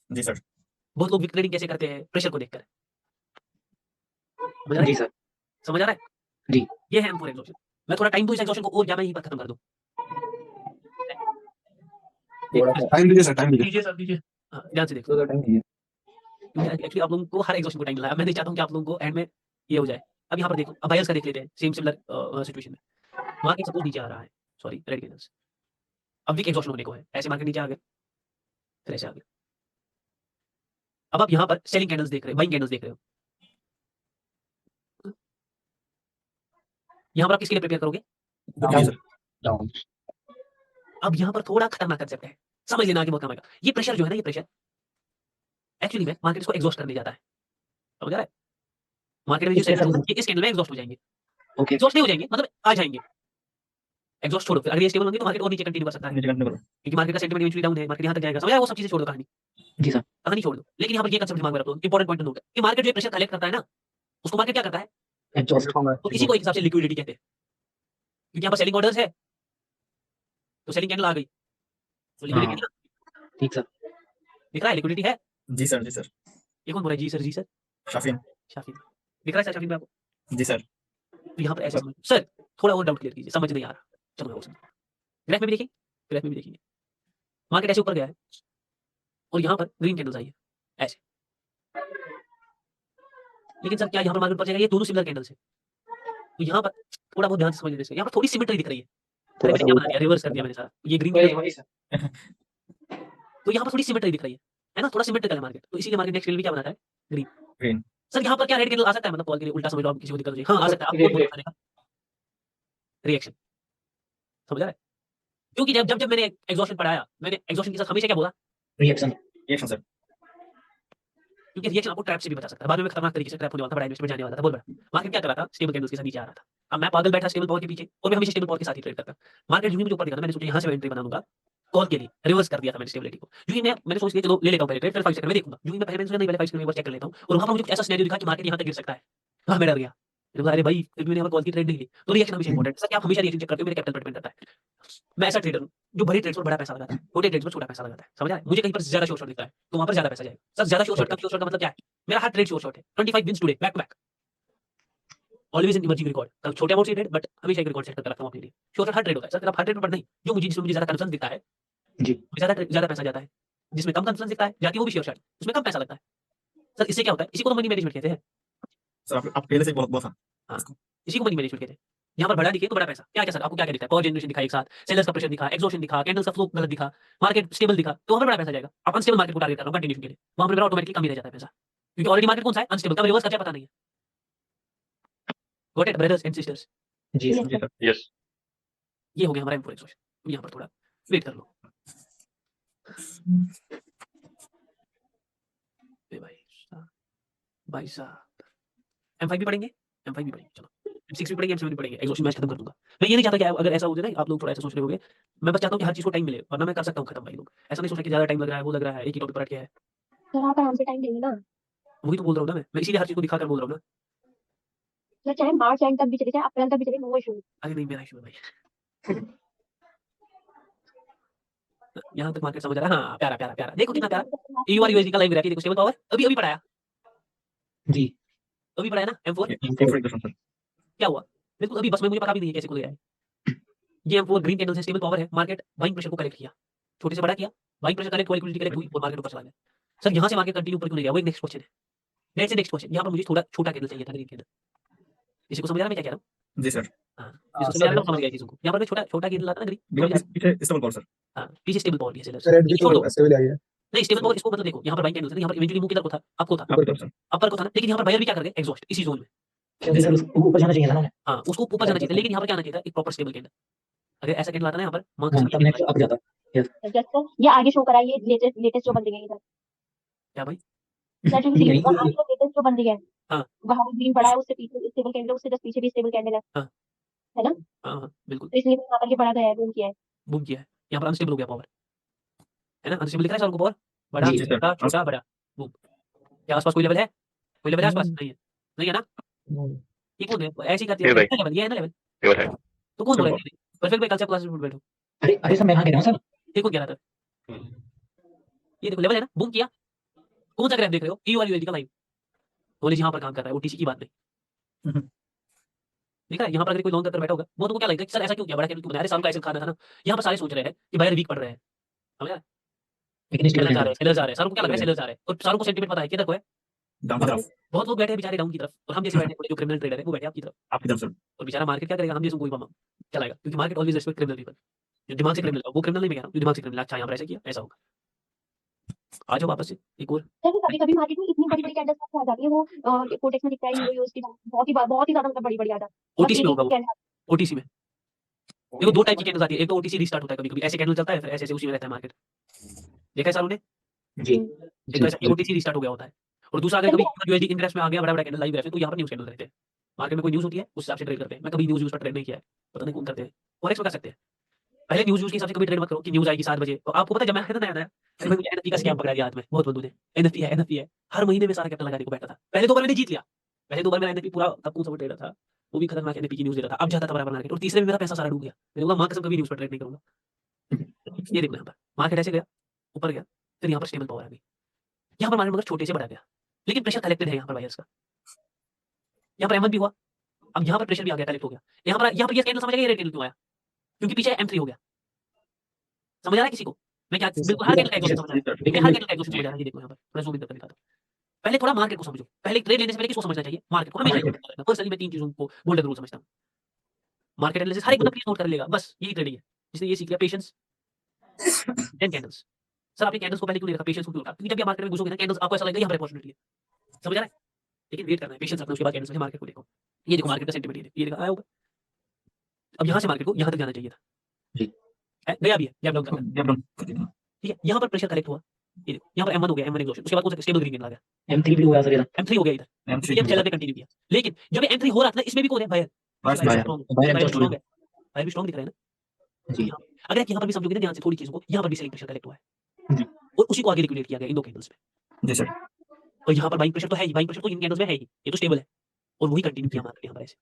जी सर। बहुत लोग विक ट्रेडिंग कैसे करते हैं, प्रेशर को देखकर, समझ आ रहा जी है, सर, समझ आ रहा है जी। ये है M4 एग्जॉशन। मैं थोड़ा टाइम दूं इस एग्जॉशन को, और या मैं यहीं पर खत्म कर दूं, टाइम दीजिए सर, टाइम दीजिए। दीजिए सर दीजिए, हाँ, ध्यान से देखो, थोड़ा टाइम दीजिए। क्योंकि एक्चुअली आप लोगों को हर एग्जॉशन को टाइम लगा, मैं नहीं चाहता हूं कि आप लोगों को एंड में ये हो जाए। अब यहाँ पर देखो, अब बायर्स का देख लेते हैं, सेम सिमिलर सिचुएशन में मार्केट सपोज नीचे आ रहा है, सॉरी रेड कैंडल्स, अब वीक एग्जॉशन होने को है, ऐसे मार्केट नीचे आ गया, फिर ऐसे आ गया। अब आप यहाँ पर सेलिंग कैंडल्स देख रहे हो, बाइंग कैंडल्स देख रहे हो, यहाँ पर आप किसके लिए प्रिपेयर करोगे, जी सर। डाउन। अब यहाँ पर थोड़ा खतरनाक कंसेप्ट है, समझ लेना आगे बहुत काम आएगा। ये प्रेशर जो है ना, ये प्रेशर एक्चुअली में मार्केट इसको एग्जॉस्ट करने जाता है, समझ आ रहा है। मार्केट में जो इसके सेलर्स साथ- ये इस कैंडल में एग्जॉस्ट हो जाएंगे, ओके, एग्जॉस्ट नहीं हो जाएंगे मतलब आ जाएंगे, एग्जॉस्ट छोड़ो, फिर अगर ये स्टेबल होंगे तो मार्केट और नीचे कंटिन्यू कर सकता है, नीचे कंटिन्यू करो। क्योंकि मार्केट का सेंटीमेंट इवेंचुअली डाउन है, मार्केट यहाँ तक जाएगा, समझ आया, वो सब चीजें छोड़ दो, कहानी जी सर, कहानी छोड़ दो। लेकिन यहाँ पर ये कंसेप्ट दिमाग में रखो, इंपॉर्टेंट पॉइंट नोट कि मार्केट जो प्रेशर कलेक्ट करता है ना, उसको मार्केट क्या करता है, एग्जॉस्ट, तो इसी को एक हिसाब से लिक्विडिटी कहते हैं, क्योंकि यहाँ पर सेलिंग ऑर्डर्स है, तो सेलिंग कैंडल आ गई, तो लिक्विडिटी ठीक सर, दिख रहा है, लिक्विडिटी है। जी सर। जी सर। ये कौन बोल रहा है, जी सर, जी सर, शाफिन। शाफिन दिख रहा है सर, शाफिन में आपको, जी सर। तो यहाँ पर ऐसे समझ सर, थोड़ा और डाउट क्लियर कीजिए, समझ नहीं आ रहा, चलो मैं और समझ, ग्राफ में भी देखिए, ग्राफ में भी देखिए, मार्केट ऐसे ऊपर गया है और यहाँ पर ग्रीन कैंडल्स आई है ऐसे, लेकिन सर क्या यहाँ पर मार्केट ऊपर जाएगा, ये दोनों सिमिलर कैंडल्स है, तो यहाँ पर थोड़ा बहुत ध्यान से समझ लीजिए, यहाँ पर थोड़ी सिमेट्री दिख रही है, अरे मैंने क्या बना दिया, रिवर्स कर दिया मैंने सारा, ये ग्रीन तो यहाँ पर थोड़ी सिमेट्री दिख रही है ना, थोड़ा सिमेट्रिकल है मार्केट, तो इसीलिए मार्केट नेक्स्ट कैंडल भी क्या बनाता है, ग्रीन। ग्रीन। सर यहाँ पर क्या रेड कैंडल आ सकता है, मतलब कॉल के लिए उल्टा समझ लो, आप किसी को दिक्कत हो जाए, हाँ आ सकता है, आपको बोलने का रिएक्शन, समझ आ रहा है, क्योंकि जब जब जब मैंने एग्जॉशन पढ़ाया, मैंने एग्जॉशन के साथ हमेशा क्या बोला, रिएक्शन, रिएक्शन सर। क्योंकि रिएक्शन आपको ट्रैप से भी बचा सकता है, बाद में खतरनाक तरीके से ट्रैप होने वाला था, बड़ा इन्वेस्टमेंट जाने वाला था, बहुत बड़ा। मार्केट क्या कर रहा था, स्टेबल कैंडल्स के साथ नीचे आ रहा था, अब मैं पागल बैठा स्टेबल पावर के पीछे, और मैं हमेशा स्टेबल पावर के साथ ही ट्रेड करता। मार्केट यूं ही मुझे ऊपर दिखा था, मैंने सोचा यहाँ से एंट्री बना दूंगा, कॉल के लिए रिवर्स कर दिया था मैंने स्टेबिलिटी को। जो ही मैंने सोच लिया चलो ले लेता हूँ पहले ट्रेड, फिर 5 सेकंड में देखूंगा। जो ही मैं पहले मैंने सोचा नहीं पहले 5 सेकंड में एक बार चेक कर लेता हूँ, और वहां पर मुझे कुछ ऐसा सिनेरियो दिखा कि मार्केट यहाँ तक गिर सकता है। हाँ, मैं डर गया। मैंने बोला अरे भाई फिर भी मैंने यहाँ पर कॉल की ट्रेड नहीं ली। तो रिएक्शन हमेशा इंपॉर्टेंट है। सर क्या आप हमेशा रिएक्शन चेक करते हो? मेरे कैपिटल पर डिपेंड करता है। मैं ऐसा ट्रेडर हूँ जो बड़े ट्रेड्स पर बड़ा पैसा लगाता है, छोटे ट्रेड्स पर छोटा पैसा लगाता है। समझ आया? मुझे कहीं पर ज्यादा शॉर्ट दिखता है तो वहां पर ज्यादा पैसा जाएगा। सर ज्यादा शॉर्ट का मतलब क्या है? मेरा हर ट्रेड शॉर्ट है। 25 wins today back to back, always in emerging record. कल छोटे अमाउंट से ट्रेड बट हमेशा एक रिकॉर्ड सेट करके रखता हूं अपने लिए। शॉर्ट हर ट्रेड होता है सर, सिर्फ हर ट्रेड पर नहीं। जो मुझे जिसमें मुझे ज्यादा कंसर्न दिखता है, जी ज्यादा पैसा जाता है। जिसमें कम कंसर्न दिखता है जाती है वो भी शेयर शायद, उसमें कम पैसा लगता है। सर इससे क्या होता है? इसी को तो मनी मैनेजमेंट कहते हैं। सर आप पहले से बहुत बहुत हाँ, इसी को मनी मैनेजमेंट कहते हैं। यहाँ पर बड़ा दिखे तो बड़ा पैसा। क्या क्या सर आपको क्या क्या दिखता है? पावर जनरेशन दिखा एक साथ, सेलर्स का प्रेशर दिखा, एग्जॉशन दिखा, कैंडल्स का फ्लो गलत दिखा, मार्केट स्टेबल दिखा, तो वहां पर बड़ा पैसा जाएगा। आप अनस्टेबल मार्केट को टारगेट कर रहा हूं कंटिन्यूएशन के लिए, वहां पर मेरा ऑटोमेटिकली कम ही रह जाता है पैसा, क्योंकि ऑलरेडी मार्केट कौन सा है? अनस्टेबल। कब रिवर्स कर जाए पता नहीं है। Got it brothers and sisters? जी Yes, सर sir. यस ये हो गया हमारा M4 एग्जॉशन। अब यहाँ पर थोड़ा वेट कर लो। ए भाई साहब M5 भी पढ़ेंगे, M5 भी पढ़ेंगे, चलो M6 भी पढ़ेंगे, M7 भी पढ़ेंगे, एग्जॉशन मैच खत्म कर दूंगा। मैं ये नहीं चाहता कि अगर ऐसा हो जाए ना, आप लोग थोड़ा ऐसा सोच रहे होगे, मैं बस चाहता हूँ कि हर चीज़ को टाइम मिले, वरना मैं कर सकता हूँ खत्म भाई लोग। ऐसा नहीं सोच रहे कि ज़्यादा टाइम लग रहा है, वो लग रहा है, एक ही टॉपिक पर अटके है। सर आप आराम से टाइम देंगे ना? वही तो बोल रहा हूँ ना मैं इसीलिए हर चीज़ को दिखाकर बोल रहा हूँ ना। सर चाहे मार्च एंड तक भी चले, चाहे अप्रैल तक भी चले, नो इशू। अरे नहीं मेरा इशू है भाई। यहाँ तक मार्केट समझ आ रहा है? हाँ, प्यारा प्यारा प्यारा, देखो कितना प्यारा। EUR USD का लाइव ग्राफ, देखो स्टेबल पावर अभी अभी पढ़ाया, जी अभी पढ़ाया ना M4। सर क्या हुआ? बिल्कुल अभी, बस मैं मुझे पता भी नहीं है कैसे खुल गया है। ये M4 ग्रीन कैंडल से स्टेबल पावर है, मार्केट बाइंग प्रेशर को कलेक्ट किया, छोटे से बड़ा किया, बाइंग प्रेशर कलेक्ट हुआ, लिक्विडिटी कलेक्ट हुई और मार्केट ऊपर चला गया। सर यहाँ से मार्केट कंटिन्यू ऊपर क्यों नहीं गया? वो एक नेक्स्ट क्वेश्चन है। नेक्स्ट नेक्स्ट क्वेश्चन, यहाँ पर मुझे थोड़ा छोटा कैंडल चाहिए था, ग्रीन कैंडल। इसी को समझ आ रहा है मैं क्या कह रहा हूँ? जी सर हाँ, जिसको समझ आ रहा है वो समझ गया चीज़ों को। यहाँ पर मैं छोटा छोटा कैंडल आता है ना ग्रीन, समझ आ रहा है? पीछे स्टेबल कॉल सर हाँ, पीछे स्टेबल पावर भी है सेलर्स। रेड भी छोड़ दो, स्टेबल आई है नहीं स्टेबल पावर इसको मतलब देखो, यहाँ पर बाइंग कैंडल है, यहाँ पर इवेंचुअली मूव किधर को था? आपको था, आपको सर अपर को था ना, लेकिन यहाँ पर बायर भी क्या कर गए? एग्जॉस्ट इसी जोन में। क्योंकि सर उसको ऊपर जाना चाहिए था ना उन्हें। हाँ, उसको ऊपर जाना चाहिए था, लेकिन यहाँ पर क्या आना चाहिए था? एक प्रॉपर स्टेबल कैंडल। अगर ऐसा कैंडल आता ना यहाँ पर, मार्क हाँ समझ तब नेक्स्ट अप जाता। यस सर, ये आगे शो करा, ये लेटेस्ट जो बन रही है इधर। क्या भाई? सर जो नहीं, आगे नहीं, जो लेटेस्ट जो बन रही है, हाँ। वहाँ ग्रीन पड़ा है, उससे पीछे स्टेबल कैंडल, उससे जस्ट पीछे भी स्टेबल कैंडल है। हाँ। है ना? हाँ हाँ बिल्कुल, तो इसलिए यहाँ पर ये बड़ा गया है, बूम किया है। बूम किया है। यहाँ पर अनस्टेबल हो गया पावर, है ना? अनस्टेबल दिख रहा है सर को पावर, बड़ा जी, जी सर छोटा छोटा बड़ा, बूम। क्या आसपास कोई लेवल है? कोई लेवल है आसपास? नहीं है, नहीं है ना? ये कौन है ऐसे ही करती है? ये भाई। लेवल ये है ना लेवल, प्योर है तो कौन बोल रहा है? परफेक्ट भाई कल से क्लास में बैठो। अरे अरे सर मैं कहाँ कह रहा हूँ सर। ये कौन कह रहा था? ये देखो लेवल है ना, बूम किया। कौन सा ग्राफ देख रहे हो? EUR USD का लाइव, नॉलेज यहाँ पर काम कर रहा है, OTC की बात नहीं। देखा है? यहाँ पर अगर कोई लॉन्ग कर बैठा होगा, वो तुमको क्या लगेगा कि सर ऐसा क्यों किया, बड़ा कैंडल क्यों बनाया? अरे साल का ऐसे खाना था ना। यहाँ पर सारे सोच रहे हैं कि बायर वीक पड़ रहे हैं, समझ रहा है? लेकिन स्टेबल सेलर्स आ रहे कैंडल हैं, सेलर्स आ रहे हैं, सारों को क्या लग रहा है? सेलर्स आ रहे हैं, और सारों को सेंटीमेंट पता है किधर को है। डाउन की तरफ बहुत लोग बैठे हैं बेचारे डाउन की तरफ, और हम जैसे बैठे हैं जो क्रिमिनल ट्रेडर है वो बैठे हैं आपकी तरफ। आपकी तरफ सर और बेचारा मार्केट क्या करेगा? हम जैसे कोई मामा चलाएगा, क्योंकि market always respect criminal people. जो दिमाग से क्रिमिनल है वो क्रिमिनल नहीं, मैं कह रहा हूँ जो दिमाग से क्रिमिनल। अच्छा यहाँ पर ऐसा किया, ऐसा होगा। आ जाओ वापस से एक और। सर कभी कभी मार्केट में इतनी बड़ी बड़ी कैंडल्स आ जाती है, वो कोटेक्स में दिखता है, यूरो यूएसडी बहुत ही ज्यादा मतलब बड़ी बड़ी आ जाती है। OTC में होगा वो, OTC में देखो दो टाइप की कैंडल्स आती है, एक तो OTC रीस्टार्ट होता है, कभी कभी ऐसे कैंडल चलता है, फिर ऐसे ऐसे उसी में रहता है मार्केट। देखा है सारों ने? जी देखो ऐसा OTC रीस्टार्ट हो गया होता है। और दूसरा अगर कभी USD इंग्रेस में आ गया बड़ा बड़ा कैंडल लाइव ग्राफ, तो यहाँ पर न्यूज़ कैंडल रहते हैं। मार्केट में कोई न्यूज़ होती है उस हिसाब से ट्रेड करते हैं। मैं कभी न्यूज़ पर ट्रेड नहीं किया है, पता नहीं कौन करते हैं। फॉरेक्स में कर सकते हैं। पहले न्यूज़ के हिसाब से कभी ट्रेड मत करो कि न्यूज़ आएगी 7 बजे। और आपको पता है जब मैं आया था नया नया, अरे भाई मुझे NFT का स्कैम पकड़ा दिया हाथ में, बहुत बंदों ने। NFT है, हर महीने में सारा कैपिटल लगाने को बैठा था। पहले 2 बार मैंने जीत लिया, पहले 2 बार मेरा NFT पूरा, तब कौन सा ट्रेडर था वो भी खतरनाक NFT की न्यूज़ दे रहा था, अब जाता था बराबर मार्केट। और तीसरे में मेरा पैसा सारा डूब गया। मैंने बोला मां कसम कभी न्यूज़ पर ट्रेड नहीं करूंगा। ये देखो यहाँ पर मार्केट ऐसे गया, ऊपर गया, फिर यहाँ पर स्टेबल पावर आ गई। यहाँ पर मार्केट मगर छोटे से बढ़ा गया, लेकिन प्रेशर कलेक्टेड है यहाँ पर बायर्स का। यहाँ पर M1 भी हुआ, अब यहाँ पर प्रेशर भी आ गया, कलेक्ट हो गया। यहाँ पर ये कैंडल समझ आएगा ये रेड कैंडल क्यों आया? क्योंकि पीछे M3 हो गया। समझ आ रहा है किसी को? मैं क्या बिल्कुल हर कैंडल का एग्जॉशन समझ आ रहा है। मैं हर कैंडल का एग्जॉशन समझ आ रहा है। ये देखो यहाँ पर थोड़ा जूम इन करके दिखाता हूँ। पहले थोड़ा मार्केट को समझो। पहले ट्रेड लेने से पहले किसको समझना चाहिए? मार्केट को हमेशा। पर्सनली मैं 3 चीजों को गोल्डन रूल समझता हूँ। मार्केट एनालिसिस हर एक बंदा प्लीज नोट कर लेगा, बस यही ट्रेडिंग है। जिसने ये सीख लिया पेशेंस, 10 कैंडल्स। सर आपने कैंडल्स को पहले क्यों नहीं रखा? पेशेंस को क्यों रखा? क्योंकि जब आप मार्केट में घुसोगे ना, कैंडल्स आपको ऐसा लगेगा यहाँ पर अपॉर्चुनिटी है। समझ आ रहा है? लेकिन वेट करना है, पेशेंस रखना, उसके बाद कैंडल्स में मार्केट को देखो। ये देखो मार्केट का सेंटीमेंट, ये देखा आया होगा। अब यहाँ से मार्केट को यहाँ तक जाना चाहिए था। जी। गया भी है, गैप डाउन करना है। ठीक है, यहाँ पर प्रेशर कलेक्ट हुआ। ये देखो यहाँ पर M1 हो गया, M1 एग्जॉशन, उसके बाद कौन सा स्टेबल ग्रीन कैंडल आ गया? M3 भी हो गया सर इधर। M3 हो गया इधर, ये चैनल पे कंटिन्यू किया। लेकिन जब M3 हो रहा था ना, इसमें भी कौन है? बायर। बायर स्ट्रांग है, बायर बायर एग्जॉस्ट हो स्ट्रांग है, बायर भी स्ट्रांग दिख रहा है ना। जी यहाँ अगर आप यहाँ पर भी समझोगे ना ध्यान से थोड़ी चीजों को, यहाँ पर भी सेलिंग प्रेशर कलेक्ट हुआ है जी। और उसी को आगे लिक्विडेट किया गया इन 2 कैंडल्स में। जी सर। और यहाँ पर बाइंग प्रेशर तो है ही, बाइंग प्रेशर तो इन कैंडल्स में है ही, ये तो स्टेबल है और वही कंटिन्यू किया मार्केट यहाँ पर ऐसे।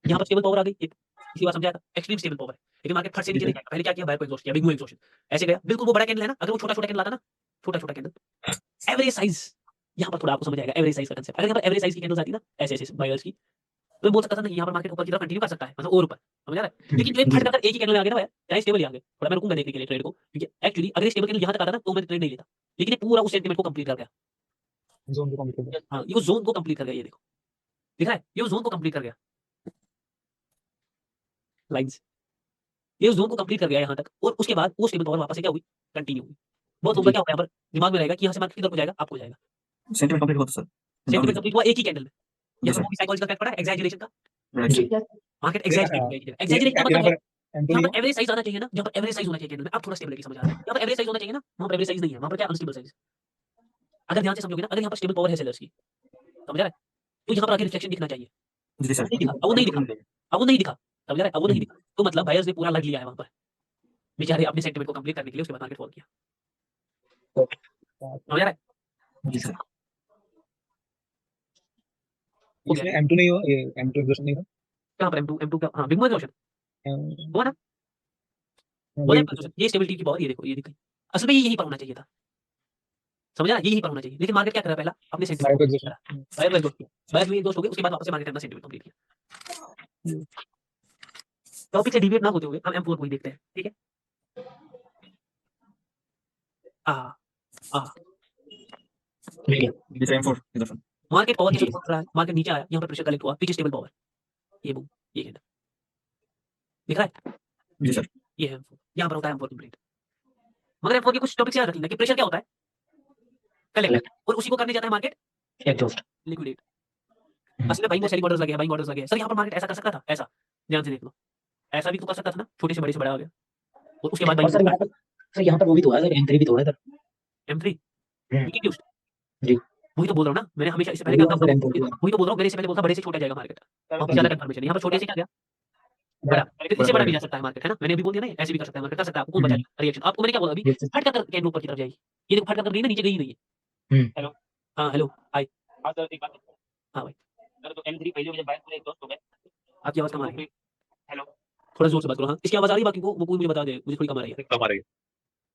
यहाँ पर स्टेबल पावर आ गई, एक इसी बात समझाया था, एक्सट्रीम स्टेबल पावर है। लेकिन मार्केट फट से नीचे नहीं गया। पहले क्या किया, बायर को एग्जॉस्ट किया, बिग मूव एग्जॉस्शन ऐसे गया, बिल्कुल वो बड़ा कैंडल है ना, अगर वो छोटा-छोटा कैंडल आता ना, छोटा-छोटा कैंडल, एवरेज साइज, यहाँ पर थोड़ा आपको समझ आएगा एवरेज साइज का कांसेप्ट। अगर यहाँ पर एवरेज साइज की कैंडल्स आती ना, ऐसे-ऐसे बायर्स की, तो मैं बोल सकता था नहीं यहाँ पर मार्केट ऊपर की तरफ कंटिन्यू कर सकता है, मतलब और ऊपर, समझ आ रहा है? लेकिन जो जी, फट कर एक ही कैंडल में आ गया ना भैया, चाहे स्टेबल ही आ गया, थोड़ा मैं रुकूंगा देखने के लिए ट्रेड को, क्योंकि एक्चुअली अगर ये स्टेबल कैंडल यहाँ तक आता ना, तो मैं ट्रेड नहीं लेता। लेकिन ये पूरा उस सेंटीमेंट को कंप्लीट कर गया। जोन को कंप्लीट कर हाँ, ये वो ज़ोन को कंप्लीट कर गया, ये देखो। दिख रहा है? ये वो ज़ोन को कंप्लीट कर गया। लाइन्स। ये उस ज़ोन को कंप्लीट कर गया यहाँ तक और उसके बाद वो स्टेबल पावर वापस से क्या हुई? कंटिन्यू हुई। बहुत लोगों का जी। क्या होता है यहाँ पर दिमाग में रहेगा कि यहाँ से मार्केट किधर को जाएगा? अप को जाएगा। सेंटिमेंट कंप्लीट हुआ था सर। सेंटिमेंट कंप्लीट हुआ एक ही कैंडल में। जी यहाँ सर। पर वो भी साइकोलॉजिकल इफेक्ट पड़ा है, एक्सैजरेशन का। राइट जी। सर। मार्केट देखा एक्सैजरेट एक्सैजरेट का यहाँ मतलब पर है एंट्री यहाँ है पर एवरेज साइज आना चाहिए ना, जहाँ पर एवरेज साइज होना चाहिए कैंडल में, अब थोड़ा स्टेबिलिटी समझ आ रहा है। यहाँ पर एवरेज साइज होना चाहिए ना, वहाँ पर एवरेज साइज नहीं है, वहाँ पर क्या अनस्टेबल साइज। अगर ध्यान से समझोगे ना, अगर यहाँ पर स्टेबल पावर है सेलर्स की, समझ आ रहा है? तो यहाँ पर आगे रिफ्लेक्शन दिखना चाहिए। जी सर। नहीं दिखा, अब वो नहीं दिखा, अब वो नहीं दिखा, समझ आ रहा है? अब वो नहीं दिखा। तो मतलब बायर्स ने पूरा लग लिया है वहाँ पर। बेचारे अपने सेंटिमेंट को कंप्लीट करने के लिए उसके बाद मार्केट फॉल किया। समझ आ रहा है? जी सर। हो गया। इसमें M2 नहीं हुआ, ये M2 एग्जॉस्ट नहीं था। कहाँ पर M2 का हाँ, बिग मूव एग्जॉशन हुआ ना? वही बोला एग्जॉशन, ये स्टेबिलिटी की पावर ये देखो, ये दिख गई। असल में ये यहीं पर होना चाहिए था। समझ रहा है? ये यहीं पर होना चाहिए। लेकिन मार्केट क्या कर रहा है पहला? अपने सेंटिमेंट बायर को को एग्जॉस्ट बायर को एग्जॉस्ट किया। बायर भी एग्जॉस्ट हो गए, उसके बाद वापस से मार्केट ने अपना सेंटिमेंट कंप्लीट किया। टॉपिक से डिविएट ना होते हुए हम M4 को ही देखते हैं, ठीक है? आ आ मिल गया। जी sir. M4 exhaustion. Market power जी। कैसे पकड़ रहा है? मार्केट नीचे आया, यहाँ पर प्रेशर कलेक्ट हुआ, पीछे स्टेबल पावर। ये बूम, ये कैंडल। दिख रहा है? जी सर। ये है M4, यहाँ पर होता है M4 कंप्लीट। मगर M4 के कुछ टॉपिक्स याद रखना कि प्रेशर क्या होता है? कलेक्ट, और उसी को करने जाता है मार्केट एग्जॉस्ट। लिक्विडेट। असल में बाइंग और सेलिंग ऑर्डर्स लगे हैं, बाइंग ऑर्डर्स लगे हैं। सर यहाँ पर मार्केट ऐसा कर सकता था, ऐसा। ध्यान से देख लो। ऐसा भी तो कर सकता था ना, छोटे से बड़े से बड़ा आ गया। और उसके बाद और सर बाइंग यहाँ पर वो भी तो है सर, M3 भी तो है इधर। M3 हम्म। Weekly Tuesday. जी। वही तो बोल रहा हूँ ना, मैंने हमेशा इससे पहले वही क्या है सर, M4 वही तो बोल रहा हूँ, मेरे से पहले बोलता बड़े से छोटा जाएगा मार्केट। वहाँ पे ज्यादा कंफर्मेशन है, यहाँ पर छोटे से क्या गया? बड़ा। फिर इससे बड़ा भी जा सकता है मार्केट, है ना? मैंने अभी बोल दिया ना, ऐसे भी कर सकता है मार्केट, कर सकता है। आपको कौन बचा रिएक्शन? आपको मैंने क्या बोला अभी? ये सर। फट कर कैंडल ऊपर की तरफ जाएगी। ये देखो फट कर गई ना, नीचे गई ही नहीं है। हम्म। हेलो, हाँ हेलो, हाय। हाँ सर एक बात हाँ भाई, सर तो M3 पहले मुझे बाइक पूरे एग्जॉस्ट हो गए आपकी आवाज कम आ रही है, हेलो थोड़ा जोर से बात करो। हाँ, इसकी आवाज आ रही है, बाकी वो कोई मुझे बता दे, मुझे थोड़ी कम आ रही है। कम आ रही है।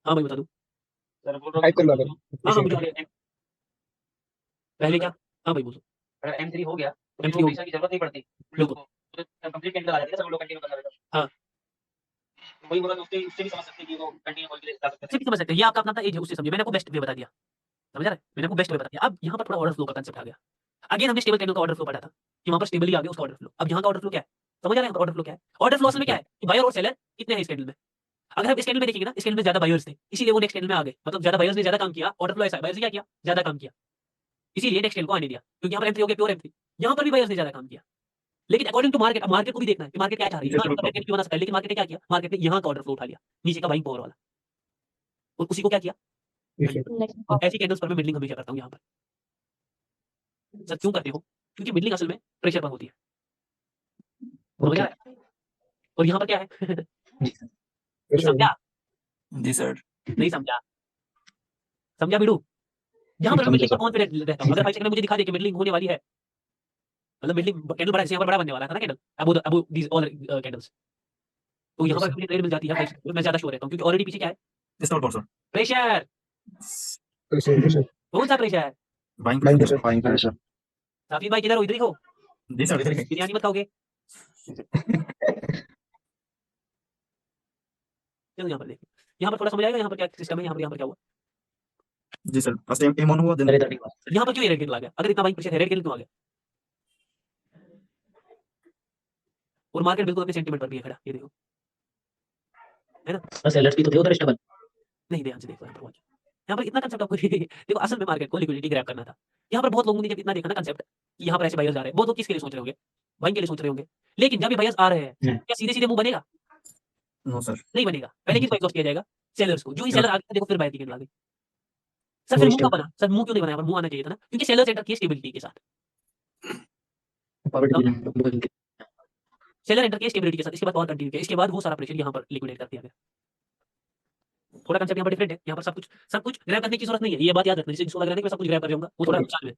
हाँ भाई बता दूं। सर बोल रहा टाइप कर लो हूँ अगर हाँ हाँ मुझे इसे आ रही है। पहले क्या? हाँ भाई बोलो। अगर M3 हो गया तो M3 हो प्रेशर की जरूरत नहीं पड़ती बिल्कुल। तो कंप्लीट कैंडल आ जाती है सब लोग कंटिन्यू कर रहे हैं। हाँ। वही बोला तो उससे भी समझ सकते हैं कि वो कंटिन्यू होने के लिए जा सकते उससे भी समझ सकते हैं, ये आपका अपना एज है, उससे समझिए। मैंने आपको बेस्ट वे बता दिया, समझ रहा है? मैंने आपको बेस्ट वे बता दिया। अब यहाँ पर थोड़ा ऑर्डर फ्लो का कांसेप्ट आ गया। अगेन हमने स्टेबल कैंडल का ऑर्डर फ्लो पढ़ा था कि वहाँ पर स्टेबल ही आ गया उसका ऑर्डर फ्लो। अब यहाँ का ऑर्डर फ्लो क्या है? समझ आ रहा है? ऑर्डर फ्लो क्या है? ऑर्डर फ्लो असल में क्या है कि बायर और सेलर कितने हैं इस कैंडल में? अगर आप इस कैंडल में देखेंगे ना, इस कैंडल में ज्यादा बायर्स थे, इसीलिए वो नेक्स्ट कैंडल में आ गए। मतलब ज्यादा बायर्स ने ज्यादा काम किया, ऑर्डर फ्लो ऐसा है, बायर्स ने क्या किया? ज्यादा काम किया, इसीलिए नेक्स्ट कैंडल को आने दिया। क्योंकि यहाँ पर M3 हो गया, प्योर M3। यहाँ पर भी बायर्स ने ज्यादा काम किया। लेकिन अकॉर्डिंग टू मार्केट, अब मार्केट को भी देखना है कि मार्केट क्या चाह रही है। हाँ, मतलब क्यों बना सकता है, लेकिन मार्केट ने क्या किया? मार्केट ने यहाँ का ऑर्डर फ्लो उठा लिया, नीचे का बाइंग पावर वाला, और उसी को क्या किया? नेक्स्ट ऐसी कैंडल्स पर मैं मिडलिंग हमेशा करता हूँ यहाँ पर। सर क्यों करते हो? क्योंकि मिडलिंग असल में प्रेशर पर होती है, समझ आ रहा है? और यहाँ पर क्या है? समझा? जी सर। नहीं समझा? समझा बिडू? यहाँ पर मैं समझा मिडलिंग पर सर। कॉन्फिडेंट रहता हूँ। अगर 5 सेकंड में मुझे दिखा दे कि मिडलिंग होने वाली है, मतलब मिडलिंग कैंडल बड़ा, यहाँ पर बड़ा बनने वाला था ना कैंडल, अबो दीस ऑल कैंडल्स, तो यहाँ पर मुझे ट्रेड मिल जाती है 5 सेकंड में, मैं ज्यादा श्योर रहता हूँ क्योंकि ऑलरेडी पीछे क्या है? Stall power sir. Pressure. Pressure कौन सा pressure? Buying buying pressure. Pressure pressure. Safi भाई किधर हो? इधर ही हो। जी सर इधर ही। बिरयानी मत खाओगे? चलो यहाँ पर देखो, यहाँ पर थोड़ा समझ आएगा यहाँ पर क्या सिस्टम है, यहाँ पर क्या हुआ? जी सर फर्स्ट एम ऑन हुआ देन अरे 30 यहाँ पर क्यों रेड कैंडल आ गया? अगर इतना बाइंग प्रेशर है, रेड कैंडल क्यों आ गया? और मार्केट बिल्कुल अपने सेंटीमेंट पर भी है खड़ा, ये देखो, है ना? और सेलर्स भी तो थे उधर स्टेबल। नहीं ध्यान से देखो यहाँ पर watch। यहाँ पर इतना कंसेप्ट आपको देखो, असल में मार्केट को लिक्विडिटी ग्रैब करना था। यहाँ पर बहुत लोगों ने जब इतना देखा ना कंसेप्ट कि यहाँ पर ऐसे बायर्स आ रहे हैं, बहुत लोग किसके लिए सोच रहे होंगे? बाइंग के लिए सोच रहे होंगे। लेकिन जब ये बायर्स आ रहे हैं, क्या सीधे-सीधे मुंह बनेगा? No sir. नहीं बनेगा। पहले किसको एग्जॉस्ट किया जाएगा? सेलर्स को। जो ही सेलर आ गया देखो फिर बायर की कैंडल आ गई। सर फिर वही मुंह कब बना? सर मुंह क्यों नहीं बना? यहाँ पर मुंह आना चाहिए था ना, क्योंकि सेलर्स एंटर किए स्टेबिलिटी के साथ। पावर सेलर एंटर किया स्टेबिलिटी के साथ, इसके बाद पावर कंटिन्यू किया, इसके बाद वो सारा प्रेशर यहाँ पर लिक्विडेट कर दिया गया। थोड़ा कंसेप्ट यहाँ पर डिफरेंट है, यहाँ पर सब कुछ ग्रैब करने की जरूरत नहीं है, ये बात याद रखना, जैसे इसको लग रहा है कि मैं सब कुछ ग्रैब कर जाऊंगा, वो थोड़ा नुकसान है।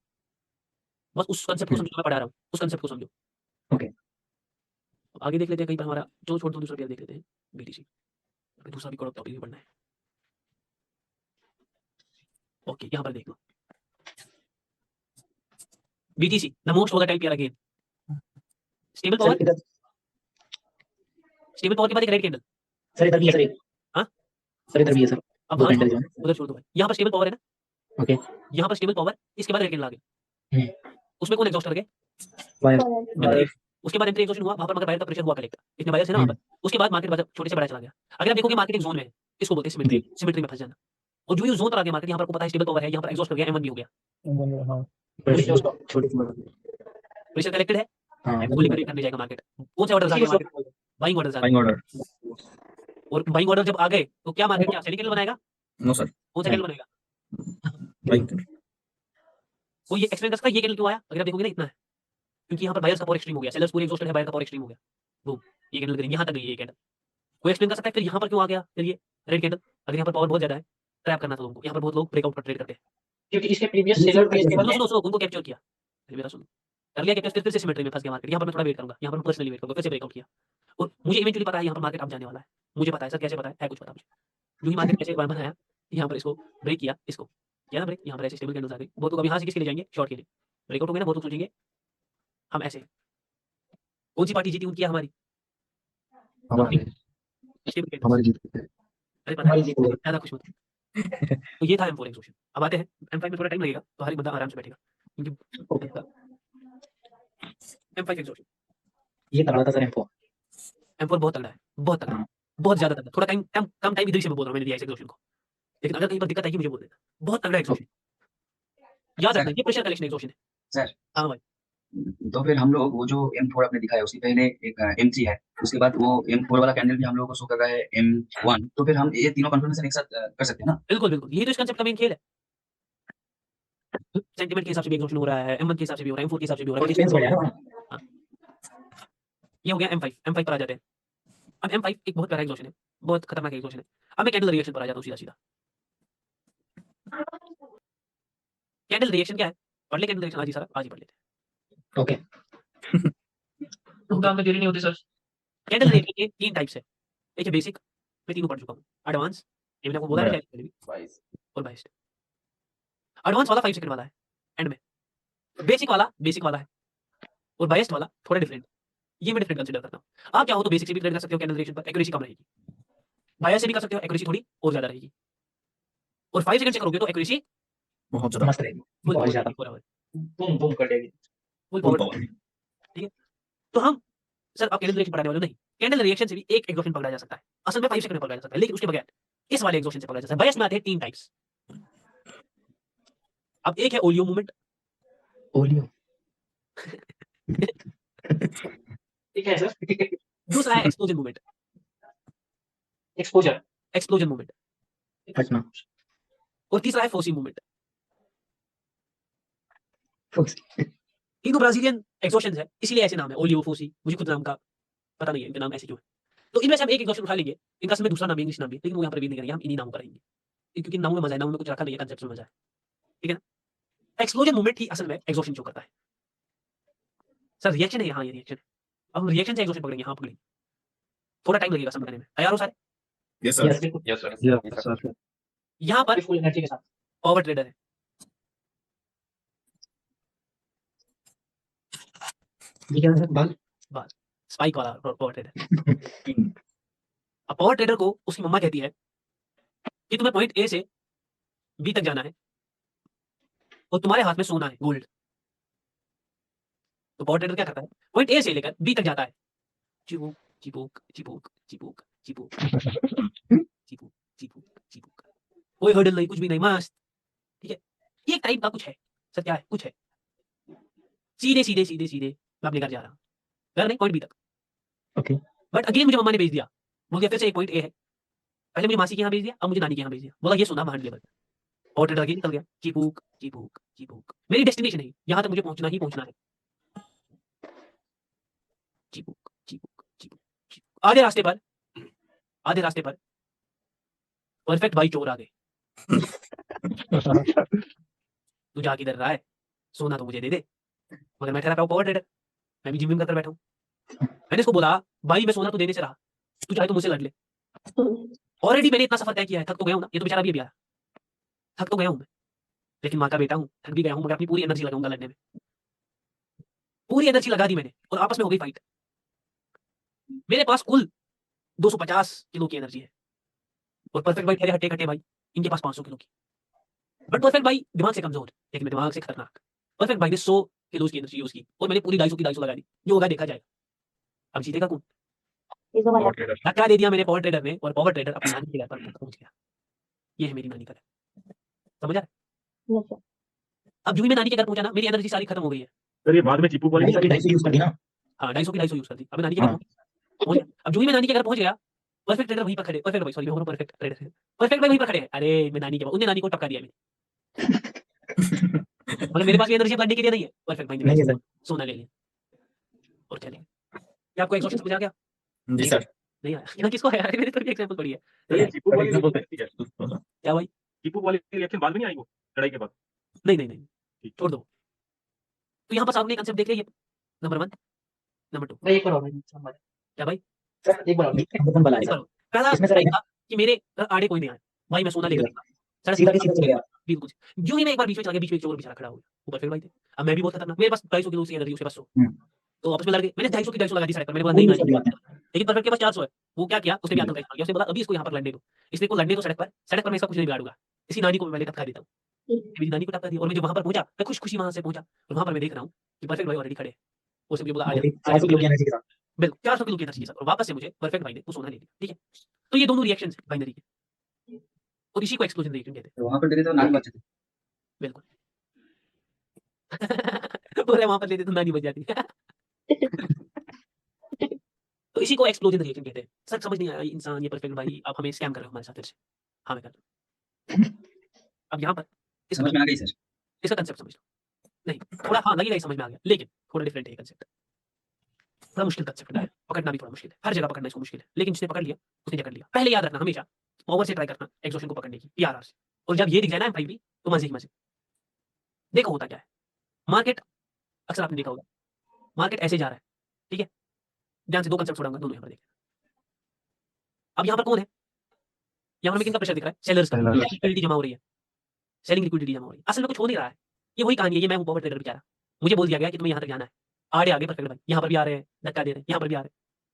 बस उस कंसेप्ट को समझो, मैं पढ़ा रहा हूँ, उस कंसेप्ट को समझो। ओके। आगे देख लेते हैं, कहीं पर हमारा जो छोड़ दो दूसरा पेयर देख लेते हैं, बीटीसी। दूसरा भी टॉपिक भी पढ़ना है। ओके, यहाँ पर देख लो, BTC the most volatile pair again. Stable sir power, इधर स्टेबल पावर के बाद एक रेड कैंडल। सर इधर भी है सर एक। हाँ? सर इधर भी है सर। अब दो वहां कैंडल जो है। उधर छोड़ दो भाई, यहाँ पर स्टेबल पावर है ना। ओके। यहाँ पर स्टेबल पावर, इसके बाद रेड कैंडल आ गया। उसमें कौन एग्जॉस्ट कर गए? Wire M3। उसके बाद M3 एग्जॉस्ट हुआ, वहां पर मगर बायर का प्रेशर हुआ कलेक्ट, इतने बायर्स है ना वहां पर। उसके बाद मार्केट छोटे से बड़ा चला गया। अगर आप देखोगे मार्केट एक जोन में है, इसको बोलते हैं सिमेट्री, सिमेट्री में फंस जाना। और जो ये जोन पर आ गया मार्केट, यहाँ पर आपको पता है स्टेबल पावर है, यहाँ पर एग्जॉस्ट कर गया, M1 भी हो गया, हाँ प्रेशर छोटे से बड़ा। प्रेशर कलेक्टेड है, हाँ वो लिक्विडेट करने जाएगा मार्केट। कौन से ऑर्डर्स आ गए मार्केट? बाइंग ऑर्डर्स आ गए। Buying order. और बाइंग ऑर्डर जब आ गए तो क्या मार्केट क्या सेलिंग कैंडल बनाएगा? नो सर, कौन सा कैंडल बनेगा? बाइंग। वो ये एक्सप्लेन कर सकता है ये कैंडल क्यों आया? अगर आप देखोगे ना इतना है, क्योंकि यहाँ पर बायर्स का पावर एक्सट्रीम हो गया, सेलर्स पूरे एग्जॉस्टेड है, बायर का पावर एक्सट्रीम हो गया। वो ये कैंडल करेंगे, यहाँ तक गई ये कैंडल। कोई एक्सप्लेन कर सकता है फिर यहाँ पर क्यों आ गया फिर ये रेड कैंडल? अगर यहाँ पर पावर बहुत ज्यादा है, ट्रैप करना था लोगों को, यहाँ पर बहुत लोग ब्रेकआउट पर ट्रेड करते हैं। क्योंकि इसके प्रीवियस सेलर भी इसके बाद सुनो, उनको कैप्चर किया, मेरा सुनो, कर लिया कैप्चर, फिर से सिमेट्री में फंस गया मार्केट। यहाँ पर मैं थोड़ा वेट करूंगा, यहाँ पर मैं पर्सनली वेट करूंगा, फिर से ब्रेकआउट किया। और मुझे इवेंचुअली पता है यहाँ पर मार्केट अब जाने वाला है, मुझे पता है सर, कैसे पता है कुछ पता मुझे। जो ही मार्केट ऐसे बनाया, यहाँ पर इसको ब्रेक किया, इसको किया ना ब्रेक, यहाँ पर ऐसे स्टेबल कैंडल्स आ गई। बहुत लोग अब यहाँ से किसके लिए जाएंगे? शॉर्ट के लिए। ब्रेकआउट हो गया ना, बहुत लोग सोचेंगे हम ऐसे, कौन सी पार्टी जीती उनकी हमारी? Stable candles. हमारी जीत। अरे पता हमारी है, जीत हो गई। ज्यादा खुश मत। तो ये था M4 एग्जॉशन। अब आते हैं M5 में, थोड़ा टाइम लगेगा तो हर एक बंदा आराम से बैठेगा, क्योंकि M5 एग्जॉशन, ये तगड़ा था सर M4। M4 बहुत तगड़ा है, बहुत तगड़ा, बहुत ज्यादा तगड़ा। थोड़ा कम टाइम इधर से मैं बोल रहा हूँ, मैंने दिया इस एग्जॉशन को, लेकिन अगर कहीं पर दिक्कत आएगी मुझे बोल देना। बहुत तगड़ा एग्जॉशन, याद रखना, ये प्रेशर कलेक्शन एग्जॉशन है। सर हाँ भाई, तो फिर हम लोग वो जो M4 आपने दिखाया उसके पहले एक M3 है, उसके बाद वो M4 वाला कैंडल भी हम लोगों को शो कर रहा है M1, तो फिर हम ये तीनों कंफर्मेशन एक साथ कर सकते हैं ना? बिल्कुल बिल्कुल, ये तो इस कंसेप्ट का मेन खेल है। सेंटीमेंट के हिसाब से भी एग्जॉशन हो रहा है, M1 के हिसाब से भी हो रहा है, M4 के हिसाब से भी हो रहा और है। डिफेंस बढ़िया है ना। ये हो गया M5 पर आ जाते हैं। अब M5 एक बहुत प्यारा एग्जॉशन है, बहुत खतरनाक एग्जॉशन है। अब मैं कैंडल रिएक्शन पर आ जाता हूँ सीधा सीधा। कैंडल रिएक्शन क्या है? पढ़ ले कैंडल रिएक्शन आज ही, सारा आज ही पढ़ लेते हैं। ओके। काम में देरी नहीं होती सर। कैंडल रिएक्शन के 3 टाइप्स है। एक है बेसिक, मैं तीनों पढ़ चुका हूँ। एडवांस, ये मैंने आपको बोला है पहले भी, और बाइस्ड। एडवांस वाला 5 सेकंड वाला है एंड में, बेसिक वाला है, और बाइस्ड वाला थोड़ा डिफरेंट। ये मैं डिफरेंट कंसीडर करता हूँ। आप चाहो तो बेसिक से भी ट्रेड कर सकते हो कैंडल रिएक्शन पर, एक्यूरेसी कम रहेगी। बायस से भी कर सकते हो, एक्यूरेसी थोड़ी और ज्यादा रहेगी। और 5 सेकंड से करोगे तो एक्यूरेसी बहुत ज्यादा। मस्त रहेगी। फुल बहुत पावर ज्यादा। पूरा बूम बूम कर देगी। Full full power. पावर। ठीक है, तो हम सर आप कैंडल रिएक्शन पढ़ाने वाले हो नहीं। कैंडल रिएक्शन से भी एक एग्जॉशन पकड़ा जा सकता है, असल में 5 सेकंड में पकड़ा जा सकता है, लेकिन उसके बगैर इस वाले एग्जॉशन से पकड़ा जा सकता है। बायस में आते हैं 3 टाइप्स। अब एक है ओलियो मूवमेंट, ओलियो। ठीक है सर। दूसरा है explosion movement, exposure. Explosion movement, फटना। और तीसरा है फोसी मूवमेंट। तीनों ब्राजीलियन एग्जॉशंस है, इसीलिए ऐसे नाम है, ओलियो, फोसी। मुझे खुद नाम का पता नहीं है, इनका नाम ऐसे क्यों है। तो इनमें से हम एक एग्जॉशन उठा लेंगे, इनका असल में दूसरा नाम है, इंग्लिश नाम भी, लेकिन वो यहाँ पर भी नहीं करेंगे, हम इन्हीं नामों पर रहेंगे, क्योंकि नामों में मजा है, नामों में कुछ रखा नहीं है, कंसेप्ट में मजा है। ठीक है ना। एक्सप्लोजन मूवमेंट ही असल में एग्जॉशन शो करता है। सर रिएक्शन है यहाँ, ये रिएक्शन है। अब हम रिएक्शन से एग्जॉशन पकड़ेंगे, यहाँ पकड़ेंगे, थोड़ा टाइम लगेगा समझने में। तैयार हो सारे? Yes sir. Yes sir. यहाँ पर फुल एनर्जी के साथ। पावर ट्रेडर है, ये क्या है सर? बाल। स्पाइक वाला पावर ट्रेडर। अब पावर ट्रेडर को उसकी मम्मा कहती है कि तुम्हें पॉइंट ए से बी तक जाना है और तुम्हारे हाथ में सोना है, गोल्ड। तो पावर ट्रेडर क्या करता है? पॉइंट ए से लेकर बी तक जाता है, चिबूक चिबूक चिबूक चिबूक चिबूक चिबूक चिबूक चिबूक, कोई हर्डल नहीं, कुछ भी नहीं, मस्त। ठीक है, ये एक टाइप का कुछ है सर, क्या है? कुछ है सीधे सीधे सीधे सीधे मैं अपने घर जा रहा हूँ, घर नहीं, पॉइंट बी तक। ओके। बट अगेन मुझे मम्मा ने भेज दिया, बोल दिया फिर से एक पॉइंट ए है, पहले मुझे मासी के यहाँ भेज दिया, अब मुझे नानी के यहाँ भेज दिया, बोला ये सोना वहां लेवल। और ट्रेडर अगेन निकल गया, चिबूक चिबूक चिबूक, मेरी डेस्टिनेशन है, यहाँ तक मुझे पहुंचना ही पहुंचना है। चिपुक चिपुक चिपुक चिपुक आधे रास्ते पर परफेक्ट भाई चोर आ गए। तू जा किधर रहा है, सोना तो मुझे दे दे। मगर मैं ठहरा पावर ट्रेडर, मैं भी जिम कर बैठा हूँ। मैंने इसको बोला भाई मैं सोना तो देने से रहा, तू चाहे तो मुझसे लड़ ले। ऑलरेडी मैंने इतना सफर तय किया है, थक तो गया हूँ ना, ये तो बेचारा अभी आ रहा, थक तो गया हूँ मैं, लेकिन माँ का बेटा हूँ, थक भी गया हूँ, मगर अपनी पूरी एनर्जी लगाऊंगा लड़ने में। पूरी एनर्जी लगा दी मैंने और आपस में हो गई फाइट। मेरे पास कुल 250 किलो की एनर्जी है और परफेक्ट भाई ठहरे हट्टे कट्टे भाई, इनके पास 500 किलो की। बट परफेक्ट भाई दिमाग से कमजोर, लेकिन मैं दिमाग से खतरनाक। परफेक्ट भाई ने 100 किलो की एनर्जी यूज की और मैंने पूरी 250 की 250 लगा दी। जो होगा देखा जाएगा। अब जीतेगा कौन? इस बार पावर ट्रेडर। धक्का दे दिया मैंने पावर ट्रेडर ने और पावर ट्रेडर अपनी नानी के घर पर पहुंच गया। ये है मेरी नानी का घर, समझ आ रहा है? Yes sir. अब जो ही मैं नानी के घर पहुंचा ना, मेरी एनर्जी सारी खत्म हो गई है। सर ये बाद में चिपू वाली नहीं सर 250 यूज कर दी ना। हाँ 250 की 250 यूज कर दी। अब मैं नानी के घर हाँ। पहुंच गया। अब जो ही मैं नानी के घर पहुंच गया, परफेक्ट ट्रेडर वहीं पर खड़े, परफेक्ट भाई सॉरी मैं परफेक्ट ट्रेडर है, परफेक्ट भाई वहीं पर खड़े हैं। अरे मैं नानी के उनने नानी को टपका दिया मैंने। मतलब मेरे पास भी एनर्जी लड़ने के लिए नहीं है। परफेक्ट भाई ने नहीं है मेरे सर। से सोना ले लिया और चले गए। क्या आपको एक्सॉशन समझ आ गया? जी सर। नहीं आया? यहाँ किसको आया? मैंने तो भी एग्जांपल पढ़ी है। सर ये चिपू वाली एग्जांपल रिएक्शन है। क्या भाई? चिपू वाली रिएक्शन बाद में नहीं आई वो लड़ाई के बाद? नहीं ठीक। छोड़ दो। तो यहाँ पर आपने कंसेप्ट देख लिया, नंबर 1, नंबर 2। भाई एक बार और भाई क्या भाई? सर एक बार और नंबर वाला है इस सर। पर पहला इसमें सर टाइम था कि मेरे आड़े कोई नहीं आया, भाई मैं सोना लेकर निकला, साढ़े सीधा सात के सीधा चले गया। बिल्कुल। जो ही मैं एक बार बीच में चला गया, बीच में एक चोर बेचारा खड़ा हो गया, ऊपर फिर भाई थे। अब मैं भी बहुत खतरनाक, मेरे पास 250 किलो की एनर्जी, उसके पास 100। तो आपस में लड़ गए। मैंने 250 की 250 लगा दी साइड पर। मैंने बोला नहीं पूरी सर नहीं, दिया आपने। लेकिन परफेक्ट के पास 400 है। वो क्या किया, उसने भी आतंक दिखाया, उसने बोला अभी इसको यहाँ पर लड़ने दो, इसने को लड़ने दो सड़क पर मैं इसका कुछ नहीं बिगाड़ूंगा। इसकी नानी को मैं पहले टपका देता हूँ। मेरी नानी को टपका दिया और मैं जब वहां पर पहुंचा, मैं खुशी वहां से पहुंचा और वहां पर मैं देख रहा हूँ कि परफेक्ट भाई ऑलरेडी खड़े हैं। उसने मुझे बोला आ जा, 400 किलो की एनर्जी के साथ। बिल्कुल 400 किलो की एनर्जी के साथ, और वापस से मुझे परफेक्ट भाई ने वो सोना ले लिया। ठीक है, तो ये दोनों रिएक्शंस हैं बाइनरी के, और इसी को एक्सप्लोजन रिएक्शन कहते हैं। तो वहाँ पर देखे तो नानी बच्चे थे। बिल्कुल। पूरे वहां पर लेते तो नानी बच जाती। तो इसी को एक्सप्लोजन रिएक्शन कहते हैं। सर समझ नहीं आया ये इंसान, ये परफेक्ट भाई आप हमें स्कैम कर रहे हो हमारे साथ फिर से। हाँ मैं कर रहा हूं। अब यहाँ पर समझ में आ गई सर। इसका कंसेप्ट समझ लो। नहीं थोड़ा हाँ लगेगा ये समझ में आ गया, लेकिन थोड़ा डिफरेंट है कंसेप्ट। थोड़ा मुश्किल कंसेप्ट है, पकड़ना भी थोड़ा मुश्किल है। हर जगह पकड़ना इसको मुश्किल है, लेकिन जिसने पकड़ लिया उसने पकड़ लिया। पहले याद रखना हमेशा ओवर से ट्राई करना एग्जॉशन को पकड़ने की, पीआरआर से। और जब ये दिख जाए ना M5 भी, तो मजे ही मजे। देखो होता क्या है, मार्केट अक्सर आपने देखा होगा, मार्केट ऐसे जा रहा है, ठीक है। ध्यान से दो कंसेप्ट छोड़ूंगा, दोनों यहाँ पर देखिए। अब यहाँ पर कौन है, यहाँ पर किनका प्रेशर दिख रहा है, सेलर्स का। Sellers। लिक्विडिटी जमा हो रही है, सेलिंग लिक्विडिटी जमा हो रही है। असल में कुछ हो नहीं रहा है, ये वही कहानी है। ये मैं हूँ पावर ट्रेडर बेचारा, मुझे बोल दिया गया कि तुम्हें यहाँ तक जाना है। आगे परफेक्ट भाई यहाँ पर भी आ रहे हैं, धक्का दे रहे हैं, यहाँ पर भी आ रहे हैं।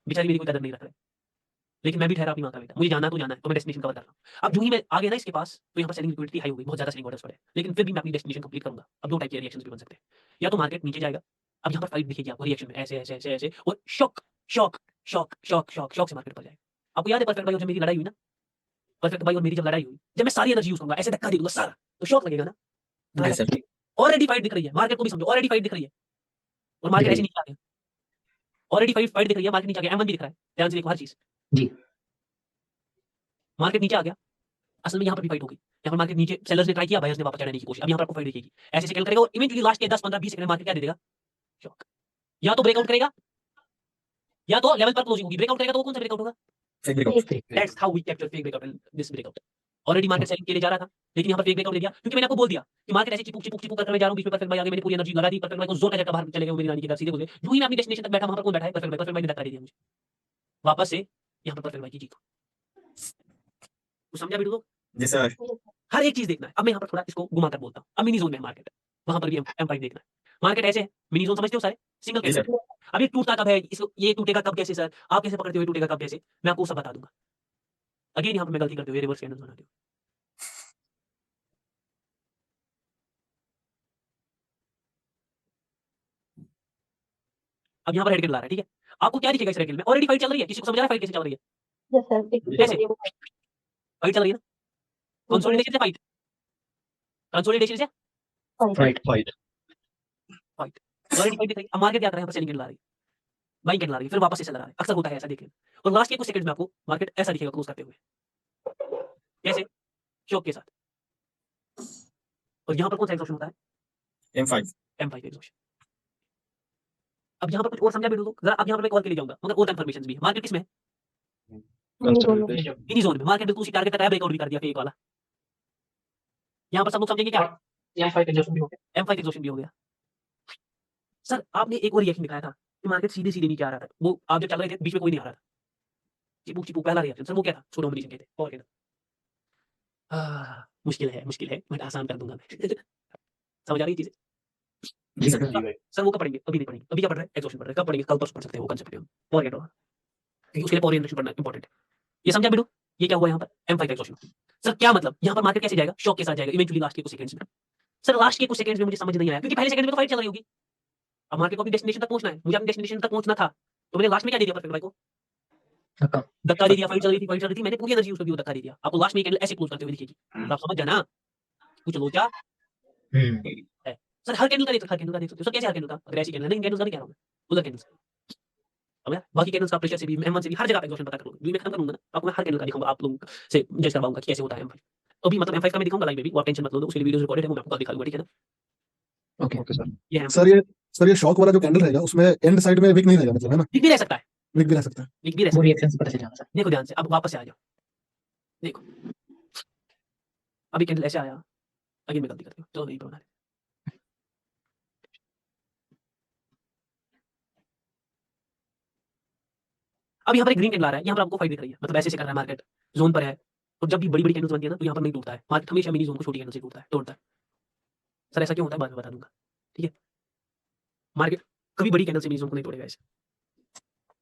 बेचारी मेरी कोई कदर नहीं रख रहे, लेकिन मैं भी ठहरा अपनी माँ का बेटा, मुझे जाना तो जाना है, तो मैं डेस्टिनेशन कवर कर रहा हूँ। अब जो ही मैं आ गया ना इसके पास, तो यहाँ पर सेलिंग लिक्विडिटी हाई हो गई, बहुत ज्यादा सेलिंग ऑर्डर्स पड़े, लेकिन फिर भी मैं अपनी डेस्टिनेशन कंप्लीट करूंगा। अब दो टाइप के रिएक्शंस भी बन सकते हैं, या तो मार्केट नीचे जाएगा, अब यहाँ पर फाइट दिखेगी आपको रिएक्शन में ऐसे ऐसे ऐसे ऐसे, और shock shock shock shock shock shock से मार्केट पर जाएगा। आपको याद है परफेक्ट भाई और जब मेरी लड़ाई हुई ना, परफेक्ट भाई और मेरी जब लड़ाई हुई, जब मैं सारी एनर्जी यूज करूंगा, ऐसे धक्का दे दूंगा सारा, तो शॉक लगेगा ना। जी सर। ऑलरेडी फाइट दिख रही है, मार्केट को भी समझो ऑलरेडी फाइट दिख रही है, और मार्केट ऐसे नीचे आ गया। ऑलरेडी फाइट दिख रही है, मार्केट नीचे आ गया, M1 भी दिख रहा है, ध्यान से देखो हर चीज। जी। मार्केट नीचे आ गया, असल में यहाँ पर भी फाइट होगी। यहाँ पर मार्केट नीचे सेलर्स ने ट्राई किया, बायर्स ने वापस चढ़ाने की कोशिश। अब यहाँ पर आपको फाइट दिखेगी, ऐसे सेकंड करेगा और इवेंचुअली लास्ट के 10 15 20 सेकंड में मार्केट क्या दे देगा, शॉक। या तो ब्रेकआउट करेगा, या तो लेवल पर क्लोजिंग होगी। ब्रेकआउट करेगा तो वो कौन सा ब्रेकआउट होगा, fake breakout. That's how we capture fake breakout in this breakout. Already market selling के लिए जा रहा था, लेकिन यहाँ पर फेक ब्रेकआउट ले दिया, क्योंकि मैंने आपको बोल दिया कि मार्केट ऐसे चिपक चिपक चिपक कर मैं जा रहा हूँ, बीच में परफेक्ट भाई आ गए, मैंने पूरी एनर्जी लगा दी, परफेक्ट भाई को जोर का झटका बाहर चले गए मेरी नानी के घर सीधे बोले। जो ही मैं अपनी डेस्टिनेशन तक बैठा, वहां पर कौन बैठा है, परफेक्ट भाई ने धक्का दे दिया मुझे वापस से। यहाँ पर परफेक्ट भाई की जीत समझा बेटू। तो जी सर। हर एक चीज देखना है। अब मैं यहाँ पर थोड़ा इसको घुमाकर बोलता हूँ। अब मिनी जोन में मार्केट, वहां पर भी M5 देखना है। मार्केट ऐसे है, मिनी जोन समझते हो सारे, सिंगल जी सर। कैंडल। अब ये टूटता कब है, इसको ये टूटेगा कब कैसे सर, आप कैसे पकड़ते हो, टूटेगा कब कैसे, मैं आपको सब बता दूंगा। अगेन यहाँ पर मैं गलती करते हुए रिवर्स कैंडल बनाती हूँ। अब यहाँ पर हेड कैंडल आ रहा है, ठीक है। आपको क्या दिखेगा इस हेड कैंडल में, ऑलरेडी फाइट चल रही है। किसी को समझ आ रहा है फाइट कैसे चल रही है, यस सर, एक कैसे? चल रही है वो फाइट चल रही है ना, कंसोलिडेशन से फाइट, कंसोलिडेशन से fight. Fight. Fight. Already fight दिख रही है। अब मार्केट क्या कर रहा है, यहाँ पर सेलिंग कैंडल आ रही है, बाइंग कैंडल आ रही है, फिर वापस से सेलर आ रहा है। अक्सर होता है ऐसा, देख लेना। और लास्ट के कुछ सेकंड्स में आपको मार्केट ऐसा दिखेगा क्लोज करते हुए, कैसे, शॉक के साथ। और यहाँ पर कौन सा एग्जॉशन होता है, M5। M5 exhaustion. अब यहाँ पर कुछ और समझा वीडियो तो जरा अब यहाँ पर मैं कॉल के लिए जाऊंगा मगर और कंफर्मेशन भी है मार्केट किसमें है इन्हीं जोन में मार्केट बिल्कुल उसी टारगेट तक आया ब्रेकआउट भी कर दिया फेक वाला यहाँ पर सब लोग समझेंगे क्या यहाँ 5 एग्जॉस्ट भी हो गया M5 एग्जॉशन भी हो गया सर आपने एक और रिएक्शन दिखाया था कि मार्केट सीधे सीधे नीचे आ रहा था वो आप जब चल रहे थे बीच में कोई नहीं आ रहा था चिपू चिपू पहला रिएक्शन सर वो क्या था छोड़ो हम नहीं कहते और क्या था मुश्किल है बट आसान कर दूंगा मैं समझ आ रही चीजें जी सर सर वो कब पढ़ेंगे अभी नहीं पढ़ेंगे अभी क्या पढ़ रहे हैं एग्जॉशन पढ़ रहे हैं कब पढ़ेंगे कल परसों पढ़ सकते हैं वो कंसेप्ट हम और क्या क्योंकि उसके लिए और इंडस्ट्री पढ़ना इंपॉर्टेंट है ये समझा बिडू ये क्या हुआ यहाँ पर M5 एग्जॉशन सर क्या मतलब यहाँ पर मार्केट कैसे जाएगा शॉक के साथ जाएगा इवेंचुअली लास्ट के कुछ सेकंड्स में सर लास्ट के कुछ सेकंड्स में मुझे समझ नहीं आया क्योंकि पहले सेकंड में तो फाइट चल रही होगी अब मार्केट को भी डेस्टिनेशन तक पहुंचना है मुझे अपने डेस्टिनेशन तक पहुंचना था तो मैंने लास्ट में क्या दे दिया परफेक्ट भाई को धक्का धक्का दे दिया फाइट चल रही थी मैंने पूरी एनर्जी उसको धक्का दे दिया आपको लास्ट में कैंडल ऐसे क्लोज करते हुए दिखेगी आप समझ जाना कुछ लोचा है सर हर कैंडल का देख सकते हो सर कैसे हर कैंडल का अगर ऐसी कैंडल नहीं कैंडल का नहीं कह रहा हूं मैं उधर कैंडल अब यार बाकी कैंडल्स का प्रेशर से भी M1 से भी हर जगह पे एग्जॉशन पता कर लूंगा मैं खत्म करूंगा ना आपको मैं हर कैंडल का दिखाऊंगा आप लोगों से जज करवाऊंगा कि कैसे होता है M5 अभी मतलब M5 का मैं दिखाऊंगा लाइव में भी वो टेंशन मत लो उसके लिए वीडियोस रिकॉर्डेड है वो मैं आपको दिखा दूंगा ठीक है ना ओके सर ये सर ये शॉक वाला जो कैंडल रहेगा उसमें एंड साइड में विक नहीं रहेगा मतलब है ना विक भी रह सकता है विक भी रह सकता है विक भी रह वो सकता है रिएक्शन से पता चल जाएगा सर देखो ध्यान से अब वापस से आ जाओ देखो अभी कैंडल ऐसे आया अगेन मैं गलती करती हूँ चलो नहीं बना अब यहाँ पर एक ग्रीन कैंडल आ रहा है यहाँ पर आपको फाइट दिख रही है मतलब ऐसे कर रहा है मार्केट जोन पर है और जब भी बड़ी बड़ी कैंडल्स बनती है ना तो यहाँ पर नहीं टूटता है मार्केट हमेशा मिनी जोन को छोटी कैंडल से टूटता है तोड़ता है सर ऐसा क्यों होता है बाद में बता दूंगा ठीक है मार्केट कभी बड़ी कैंडल से मिनी जोन को नहीं तोड़ेगा ऐसे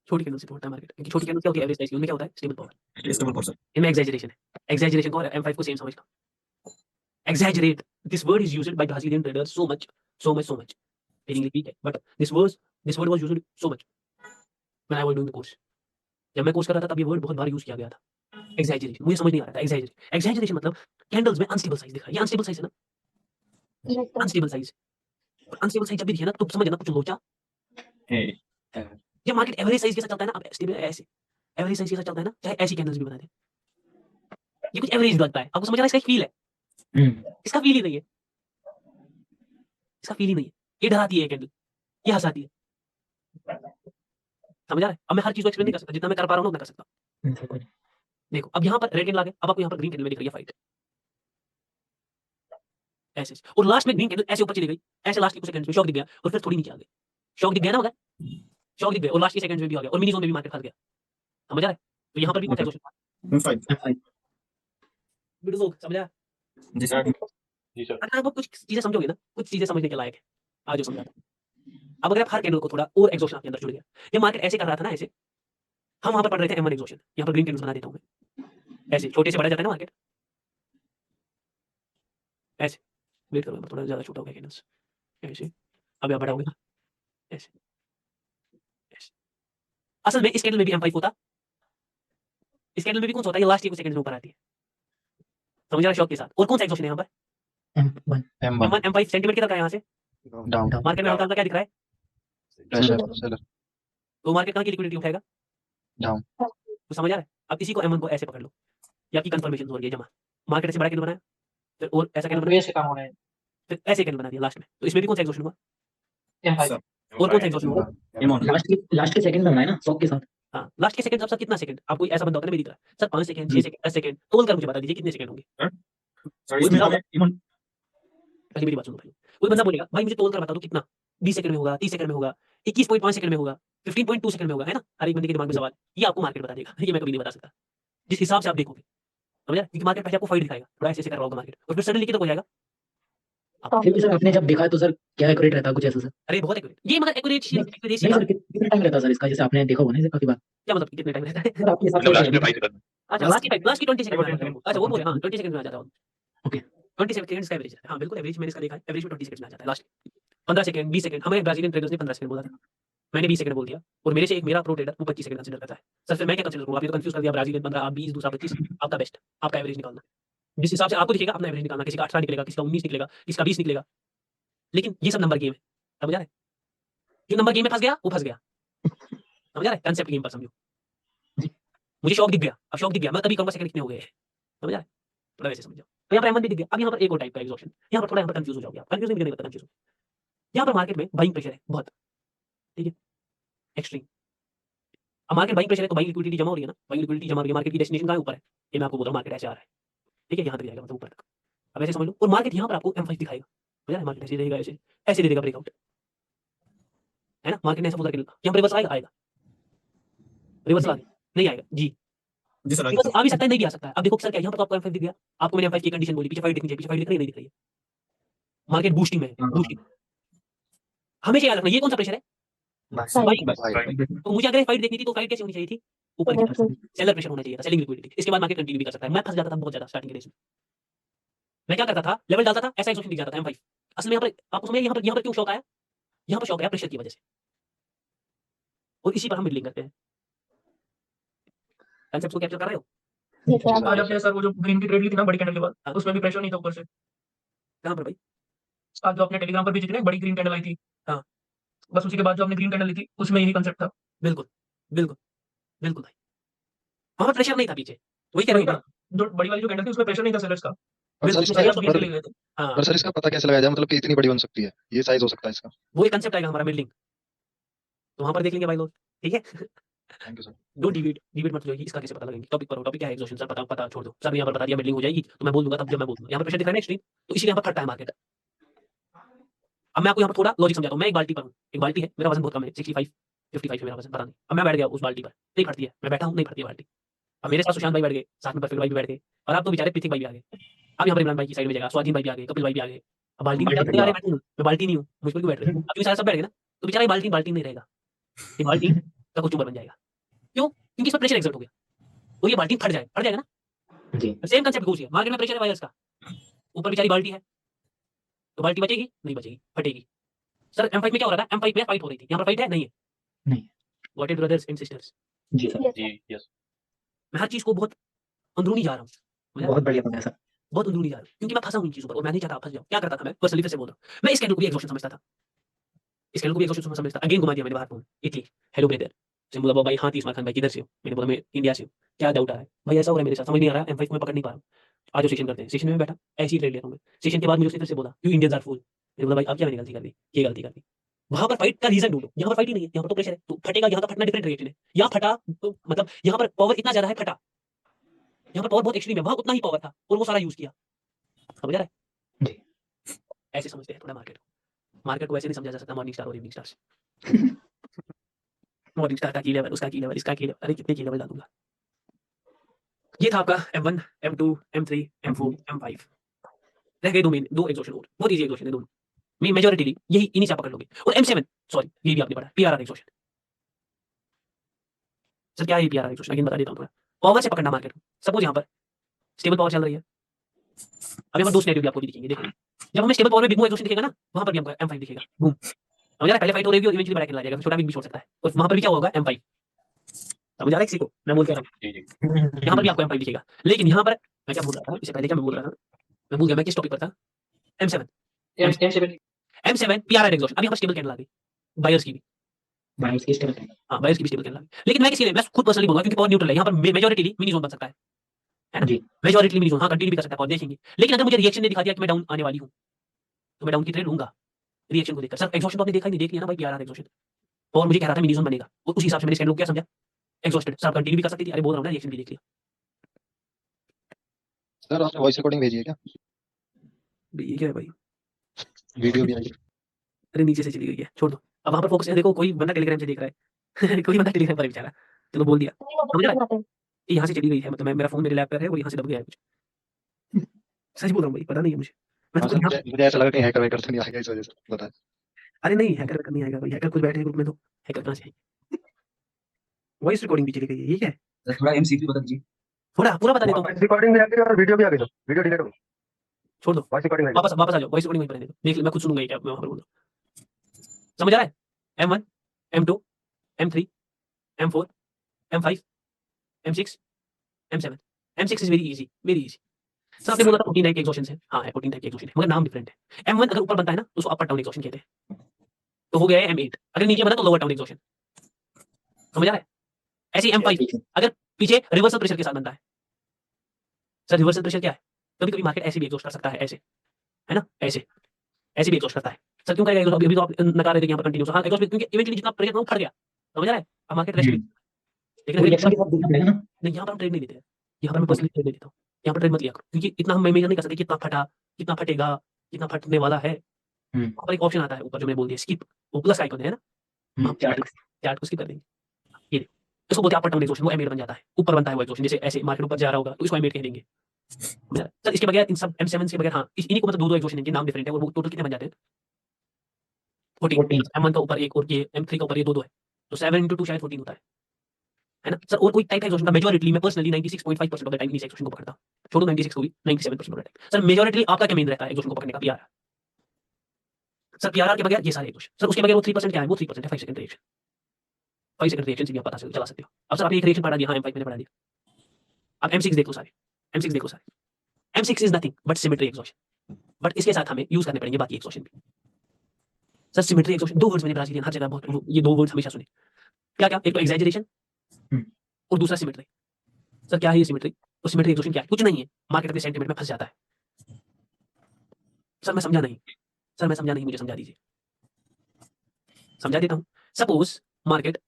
छोटी कैंडल से तोड़ता है मार्केट क्योंकि छोटी कैंडल क्या होती है एवरेज प्राइस उनमें क्या होता है स्टेबल पावर स्टेबल पर्सन इनमें एग्जैजरेशन है एग्जैजरेशन को और M5 को सेम समझना exaggerate this word is used by Brazilian traders so much feeling repeat है but this word was used so much when I was doing the course जब मैं course कर रहा था तब ये वर्ड बहुत बार यूज किया गया था exaggeration मुझे समझ नहीं आ रहा था exaggeration मतलब कैंडल्स में अनस्टेबल साइज दिखा ये अनस्टेबल साइज है ना अनस्टेबल साइज अनस्टेबल साइज जब भी दिखे ना तो समझ जाना कुछ लोचा है जब मार्केट एवरेज साइज के साथ चलता है ना अब स्टेबल ऐसे एवरेज साइज के साथ चलता है ना चाहे ऐसी कैंडल्स भी बना दे ये कुछ एवरेज लगता है आपको समझ आ रहा है इसका फील है इसका फील ही नहीं है इसका फील ही नहीं है ये डराती है कैंडल ये हंसाती है समझ आ रहा है अब मैं हर चीज को एक्सप्लेन नहीं कर सकता जितना मैं कर पा रहा हूँ उतना कर सकता हूँ देखो अब यहाँ पर रेड कैंडल आ गया अब आपको यहाँ पर ग्रीन कैंडल में दिख रही है फाइट ऐसे और लास्ट में ग्रीन कैंडल ऐसे ऊपर चली गई ऐसे लास्ट के कुछ सेकंड्स में शॉक दिख गया और फिर थोड़ी नीचे आ गई शॉक दिख गया ना मगर शॉक दिख गया और लास्ट के सेकंड्स में भी आ गया और मिनी जोन में भी मार्केट फंस गया समझ आ रहा है तो यहाँ पर भी कुछ एग्जॉशन M5 वीडियो लोग समझ आया जी सर जी सर अगर आप कुछ चीजें समझोगे ना कुछ चीजें समझने के लायक है आज जो समझाता हूं अब अगर आप हर कैंडल को थोड़ा और एग्जॉशन आपके अंदर जुड़ गया ये मार्केट ऐसे कर रहा था ना ऐसे हम वहां पर पढ़ रहे थे M1 एग्जॉशन यहाँ पर ग्रीन कैंडल्स बना देता हूं मैं ऐसे छोटे से बड़ा जाता है ना मार्केट ऐसे वेट करो थोड़ा ज्यादा छोटा हो गया कैंडल्स ऐसे अब यहाँ बड़ा हो गया ऐसे ऐसे असल में इस कैंडल में भी M5 होता इस कैंडल में भी कौन सा होता है ये लास्ट के कुछ सेकंड्स में ऊपर आती है समझ रहा है शॉक के साथ और कौन सा एग्जॉशन है यहाँ पर M1 M1 M5 सेंटीमेंट कितना का है यहाँ से डाउन मार्केट में हल्का हल्का क्या दिख रहा है प्रेशर तो मार्केट कहाँ की लिक्विडिटी उठाएगा डाउन तो समझ आ रहा है अब इसी को M1 को ऐसे पकड़ लो ये आपकी कंफर्मेशन हो रही है जमा मार्केट ऐसे बड़ा कैंडल बनाया फिर और ऐसा कैंडल बनाया ऐसे काम हो रहा है फिर ऐसे कैंडल बना दिया लास्ट में तो इसमें भी कौन सा एग्जॉशन हुआ M5 और कौन सा एग्जॉशन हुआ M1 लास्ट के सेकंड में बनाया ना शॉक के साथ हाँ लास्ट के सेकंड सब कितना सेकंड आपको ऐसा बंदा होता है ना मेरी तरह सर 5 सेकंड 6 सेकंड 10 सेकंड तोल कर मुझे बता दीजिए कितने सेकंड होंगे पहले मेरी बात सुनो भाई कोई बंदा बोलेगा भाई मुझे तोल कर बता दो कितना 20 सेकंड में होगा 30 सेकंड में होगा 21.5 सेकंड में होगा 15.2 सेकंड में होगा है ना हर एक बंदे के दिमाग में सवाल ये आपको मार्केट बता देगा ये मैं कभी नहीं बता सकता जिस हिसाब से आप देखोगे समझा क्योंकि मार्केट पहले आपको फाइट दिखाएगा थोड़ा ऐसे कर रहा होगा मार्केट और फिर सडनली कितना हो जाएगा फिर भी सर आपने जब देखा है तो सर क्या एक्यूरेट रहता है कुछ ऐसा सर अरे बहुत एक्यूरेट ये मगर एक्यूरेट नहीं सर कितना टाइम रहता है सर इसका जैसे आपने देखा होगा ना काफी बार क्या मतलब कितने टाइम रहता है सर आपके हिसाब मतलब लास्ट में से 5 सेकंड अच्छा लास्ट की 20 सेकंड में सेकंड। अच्छा वो बोले हां 20 सेकंड में आ जाता है ओके 20 सेकंड्स का एवरेज है हां बिल्कुल एवरेज मैंने इसका देखा है एवरेज में 20 सेकंड्स में आ जाता है लास्ट 15 सेकंड 20 सेकंड हमें ब्राजीलियन ट्रेडर्स ने 15 सेकंड बोला था मैंने 20 सेकंड बोल दिया और मेरे से एक मेरा प्रो ट्रेडर वो 25 सेकंड कंसीडर करता है सर फिर मैं क्या कंसीडर करूंगा आप ये तो कंफ्यूज कर दिया ब्राजीलियन 15 आप 20 दूसरा 25 आपका बेस्ट आपका एवरेज निकालना जिस हिसाब से आपको दिखेगा अपना एवरेज निकालना किसी का 18 निकलेगा किसी का 19 निकलेगा किसी का 20 निकलेगा लेकिन ये सब नंबर गेम है समझ आ रहा है जो नंबर गेम में फंस गया वो फंस गया समझ आ रहा है कांसेप्ट गेम पर समझो मुझे शॉक दिख गया अब शॉक दिख गया मैं तभी कहूंगा सेकंड कितने हो गए समझ आ रहा है थोड़ा वैसे समझो तो यहाँ पर M1 भी दिख गया अब यहाँ पर एक और टाइप का एग्जॉशन यहाँ पर थोड़ा यहाँ पर कंफ्यूज हो जाओगे आप कंफ्यूज नहीं करने कंफ्यूज यहाँ पर मार्केट में बाइंग प्रेशर है बहुत ठीक है एक्सट्रीम। अब मार्केट बाइंग प्रेशर है तो बाइंग लिक्विडिटी जमा हो रही है ना, बाइंग लिक्विडिटी जमा हो रही है, मार्केट की डेस्टिनेशन कहाँ है? ऊपर है। ये मैं आपको बोल रहा हूँ मार्केट ऐसे आ रहा है, ठीक है, यहाँ तक जाएगा मतलब ऊपर तक। अब ऐसे समझ लो, और मार्केट यहाँ पर आपको M5 दिखाएगा, समझ रहा है? मार्केट ऐसे रहेगा, ऐसे दे देगा ब्रेकआउट, है ना? मार्केट ने ऐसा बोला कि यहाँ पर रिवर्स आएगा, रिवर्सल नहीं आएगा जी, जी सर रिवर्सल आ भी सकता है, नहीं भी आ सकता है। अब देखो सर क्या यहाँ पर तो आपको M5 दिख गया, आपको मैंने M5 की कंडीशन बोली, पीछे फाइट दिखनी चाहिए, पीछे फाइट दिख रही है, नहीं दिख रही है, मार्केट बूस्टिंग में है, बूस्टिंग। हमेशा याद रखना ये कौन सा प्रेशर है? तो मुझे अगर फाइट देखनी थी तो फाइट कैसे होनी चाहिए थी? ऊपर की तरफ, सेलर प्रेशर होना चाहिए था, सेलिंग लिक्विडिटी। इसके बाद मार्केट कंटिन्यू भी कर सकता है। मैं फंस जाता था बहुत ज्यादा स्टार्टिंग के डेज में। मैं क्या करता था, लेवल डालता था, ऐसा एक्सोशन दिख जाता था M5। असल में यहाँ पर आपको समझ यहाँ पर क्यों शॉक आया? यहाँ पर शॉक आया प्रेशर की वजह से, और इसी पर हम मिडलिंग करते हैं। कंसेप्ट को कैप्चर कर रहे हो? Yes, sir. आज आपने सर वो जो ग्रीन की ट्रेड ली थी ना बड़ी कैंडल के बाद, उसमें भी प्रेशर नहीं था ऊपर से। कहाँ पर भाई? आज जो आपने टेलीग्राम पर भेजी थी ना, एक बड़ी ग्रीन कैंडल आई थी, हाँ। बस उसी के बाद जो आपने ग्रीन कैंडल ली थी, उसमें यही कंसेप्ट था। बिल्कुल, बिल्कुल, बिल्कुल भाई। वहाँ पर प्रेशर नहीं था पीछे, वही कह रहा हूँ ना। जो बड़ी वाली जो कैंडल थी उसमें प्रेशर नहीं था सेलर्स का, पर सर बिल्कुल, इसका सेलर्स तो बिल्कुल, पीछे ले गए थे। हाँ, पर सर इसका पता कैसे लगाया जाए, मतलब कि इतनी बड़ी बन सकती है, ये साइज हो सकता है इसका। वो एक कंसेप्ट आएगा हमारा मिडलिंग, तो वहाँ पर देख लेंगे भाई लोग, ठीक है? Thank you sir. Don't debate मत लो, इसका कैसे पता लगेंगे? टॉपिक पर हो, टॉपिक क्या है? एक्सॉशन सर पता छोड़ दो। सर ने यहाँ पर बता दिया मिडलिंग हो जाएगी, तो मैं बोल दूंगा तब जब मैं बोल दूंगा। यहाँ पर प्रेशर दिख रहा है ना एक्सट्रीम, तो इसीलिए यहाँ पर फटता है मार्केट। अब मैं आपको यहाँ पर थोड़ा लॉजिक समझाता हूँ। मैं एक बाल्टी पर हूँ, एक बाल्टी है, मेरा वजन बहुत कम है, 65 55 है मेरा वजन, पता नहीं। अब मैं बैठ गया उस बाल्टी पर, नहीं फटती है, मैं बैठा हूँ, नहीं फटती है बाल्टी। अब मेरे साथ सुशांत भाई बैठ गए, साथ में परफेक्ट भाई भी बैठ गए, और आप तो बेचारे पृथ्वी भाई भी आ गए। अब यहाँ पर इमरान भाई की साइड में जगह, स्वाधीन भाई भी आ गए, कपिल भाई भी आ गए। अब बाल्टी में नहीं आ रहे, बैठे हूँ मैं, बाल्टी नहीं हूँ, मुझ पर क्यों बैठ रहे हो? अब क्योंकि सारे सब बैठ गए ना, तो बेचारा ये बाल्टी नहीं रहेगा, ये बाल्टी का कुछ ऊपर बन जाएगा। क्यों? क्योंकि इसमें प्रेशर एक्सर्ट हो गया, और ये बाल्टी फट जाएगा ना। जी सेम कंसेप्ट घूस गया, मार्केट में प्रेशर है वायर्स का, ऊपर बेचारी बाल्टी है, तो बाल्टी बचेगी? नहीं बचेगी, फटेगी। सर M5 में क्या हो रहा था? M5 में फाइट हो रही थी, यहाँ पर फाइट है? नहीं है। नहीं। What is brothers and sisters, जी सर, Yes, sir. जी यस मैं हर चीज को बहुत अंदरूनी जा रहा हूँ, बहुत बढ़िया बताया सर। बहुत अंदरूनी जा रहा हूँ, क्योंकि मैं फंसा हूँ इन चीजों पर, और मैं नहीं चाहता आप फंस जाओ। क्या करता था मैं? पर्सनली फिर से बोल रहा हूँ, मैं इस कैंडल को भी एक्सॉशन समझता था, इस कैंडल को भी एक्सॉशन समझता। अगेन घुमा दिया मैंने बाहर फोन, इटली, हेलो ब्रदर से बोला, भाई हाँ तीसरा खान भाई किधर से हो? मैंने बोला मैं इंडिया से हूँ। क्या डाउट आ रहा है भाई? ऐसा हो रहा है मेरे साथ, समझ नहीं आ रहा है, M5 को मैं पकड़ नहीं पा रहा हूँ। आज जो सेशन करते हैं, सेशन में बैठा ऐसे ही ट्रेड ले रहा हूँ मैं। सेशन के बाद मुझे उसने फिर से बोला यू इंडियंस आर फूल। मैंने बोला भाई अब क्या मैंने गलती कर दी? ये गलती कर दी। वहां पर फाइट का रीजन ढूंढो, यहाँ पर फाइट ही नहीं है, यहाँ पर तो प्रेशर है, तो फटेगा। यहाँ का फटना डिफरेंट रिएक्शन है, यहाँ फटा तो मतलब यहाँ पर पावर इतना ज्यादा है, फटा। यहाँ पर पावर बहुत एक्सट्रीम है, वहां उतना ही पावर था और वो सारा यूज किया। समझ आ रहा है? जी। ऐसे समझते हैं थोड़ा मार्केट को वैसे नहीं समझा जा सकता मॉर्निंग स्टार और इवनिंग स्टार से। मॉर्निंग स्टार का की लेवल, उसका की लेवल, इसका की लेवल, अरे कितने की लेवल डालूंगा। ये था आपका M1, M2, M3, M4, M5। रह गए दो एक्सॉशन और, बहुत इजी एक्सॉशन है दोनों, मेजॉरिटी यही इन्हीं से आप पकड़ लोगे। और M7 सॉरी ये भी आपने पढ़ा, PRR एक्सॉशन। सर क्या है PRR एक्सॉशन? अगेन बता देता हूँ थोड़ा। पावर से पकड़ना मार्केट को। सपोज यहाँ पर स्टेबल पावर चल रही है, अब यहाँ पर दो सिनेरियो भी आपको दिखेंगे, देखो। जब हमें स्टेबल पावर में बिग मूव एक्सॉशन दिखेगा ना, वहां पर भी हमको M5 दिखेगा, बूम। समझ आ रहा है? पहले फाइट हो रही है, इवेंचुअली बड़ा कैंडल आ जाएगा, छोटा बिग भी छोड़ सकता है, और वहां पर भी क्या होगा? M5। समझ आ रहा है किसी को? मैं बोल रहा हूँ जी जी यहाँ पर भी आपको M5 दिखेगा, लेकिन यहाँ पर मैं क्या बोल रहा था इससे पहले, क्या मैं बोल रहा था? मैं भूल गया मैं किस टॉपिक पर था। M7 PRR exhaustion. अब यहाँ पर स्टेबल कैंडल आ गई, बायर्स की भी, बायर्स की स्टेबल कैंडल, हाँ बायर्स की भी स्टेबल कैंडल आ गई। लेकिन मैं किसी लिए, मैं खुद पर्सनली बोलूंगा, क्योंकि पावर न्यूट्रल है, यहाँ पर मेजॉरिटी मिनी जोन बन सकता है ना? जी। मेजॉरिटी मिनी जोन, हाँ कंटिन्यू भी कर सकता है, और देखेंगे। लेकिन अगर मुझे रिएक्शन ने दिखा दिया कि मैं डाउन आने वाली हूँ, तो मैं डाउन की ट्रेड लूंगा रिएक्शन को देखकर। सर एक्सॉशन तो आपने देखा ही नहीं, देख लिया ना भाई PRR एक्सॉशन, और मुझे कह रहा था मिनी जोन बनेगा, और उस हिसाब से मैंने स्टैंड को क्या समझा? एग्जॉस्टेड। सर कंटिन्यू भी कर सकती थी, अरे बोल रहा हूँ ना, रिएक्शन भी देख लिया। सर आपने वॉइस रिकॉर्डिंग भेजी है क्या? ये क्या है भाई? वीडियो भी आई है। अरे नीचे से चली गई है, छोड़ दो। अब वहां पर फोकस है, देखो कोई बंदा टेलीग्राम से देख रहा है कोई बंदा टेलीग्राम पर बेचारा, चलो बोल दिया। समझ रहा है? ये यहाँ से चली गई है, मतलब मेरा फोन मेरे लैप पर है और यहाँ से दब गया है कुछ। सच बोल रहा हूँ भाई, पता नहीं है मुझे। मैं हाँ तो सर, यहाँ, मुझे ऐसा लगा कि हैकर वैकर तो नहीं आएगा इस वजह से बताया। अरे नहीं हैकर नहीं आएगा भाई, हैकर कुछ बैठे ग्रुप में, तो हैकर कहाँ से आएंगे? वॉइस रिकॉर्डिंग भी चली गई है, ये क्या है? सर थोड़ा MCQ बता दीजिए। थोड़ा पूरा बता देता हूँ, रिकॉर्डिंग भी आ गई और वीडियो भी आ गई, वीडियो डिलीट हो गई, छोड़ दो, वॉइस रिकॉर्डिंग वापस आ जाओ, वॉइस रिकॉर्डिंग वहीं पर रहने दो, देख मैं खुद सुनूंगा ये क्या मैं वहां पर बोल रहा हूँ। समझ आ रहा है? M1, M2, M3, M4, M5, M6, M7। M6 is very easy, very easy. Sir आपने बोला था 14 टाइप के एक्सॉशन है, हाँ है 14 टाइप के एक्सॉशन है, मगर नाम डिफरेंट है। M1 अगर ऊपर बनता है ना, तो उसको अपर टाउन एक्सॉशन कहते हैं, तो हो गया है M8। अगर नीचे बना तो लोअर टाउन एक्सॉशन। समझ आ रहा है? ऐसे ही M5 अगर पीछे रिवर्सल प्रेशर के साथ बनता है। सर रिवर्सल प्रेशर क्या है? कभी कभी मार्केट ऐसे भी एग्जॉस्ट कर सकता है, ऐसे, है ना, ऐसे भी एग्जॉस्ट करता है। सर क्यों करेगा एग्जॉस्ट? अभी तो आप नकार रहे थे यहाँ पर कंटिन्यूस, हाँ एग्जॉस्ट, क्योंकि इवेंचुअली जितना प्रेशर था वो फट गया, समझ आ रहा है? अब मार्केट रेस्ट लेकिन वो अगर रिएक्शन के साथ देखना पड़ेगा ना। नहीं, यहाँ पर हम ट्रेड नहीं लेते हैं। यहाँ पर मैं पर्सनली ट्रेड ले लेता हूँ। यहाँ पर ट्रेड मत लिया करो क्योंकि इतना हम मेजर नहीं कर सकते कितना फटा, कितना फटेगा, कितना फटने वाला है। वहाँ पर एक ऑप्शन आता है ऊपर जो मैंने बोल दिया स्किप, वो प्लस का आइकन है ना, हम चार्ट को स्किप कर देंगे। ये देखो, इसको बोलते हैं अपर टर्म एक्सॉशन, वो एम8 बन जाता है। ऊपर बनता है वो एक्सॉशन, जैसे ऐसे मार्केट ऊपर जा रहा होगा तो इसको एम8 कह देंगे। सर इसके बगैर इन सब M7 के बगैर हाँ, इन्हीं को मतलब दो-दो एक्सॉशन इनके नाम डिफरेंट है और वो टोटल कितने बन जाते हैं? 14 M1 का ऊपर एक और ये M3 का ऊपर ये दो-दो है। तो 7 × 2 शायद 14 होता है ना? सर और कोई टाइप एक्सॉशन का मेजॉरिटी मैं पर्सनली 96.5% ऑफ द टाइम इस एक्सॉशन को पकड़ता हूँ। छोड़ो 96 को भी 97% of the time. Sir majority आपका क्या मेन रहता है एक्सॉशन को पकड़ने का? पीआर। सर पीआर के बगैर ये सारे एक्सॉशन। सर उसके बगैर वो 3% क्या है? वो 3% है 5 सेकंड रिएक्शन। 5 सेकंड रिएक्शन से भी आप पता चला सकते हो। अब सर आपने एक रिएक्शन पढ़ा दिया, हाँ M5 मैंने पढ़ा दिया। अब M6 देख लो सारे, M6 देख लो सारे। M6 is nothing but symmetry exhaustion. But इसके साथ हमें यूज करने पड़ेंगे बाकी एक्सॉशन भी। सर सिमेट्री एक्सॉशन दो वर्ड्स मैंने ब्राजीलियन हर जगह बहुत ये दो वर्ड्स हमेशा सुने। क्या-क्या? एक तो एक्सैजरेशन और दूसरा सिमेट्री। सर क्या है ये सिमेट्री? तो सिमेट्री एक्सॉशन क्या है? कुछ नहीं है, मार्केट अपने सेंटीमेंट में फंस जाता है। सर मैं समझा नहीं। सर मैं समझा नहीं, मुझे समझा दीजिए। समझा देता हूँ। सपोज मार्केट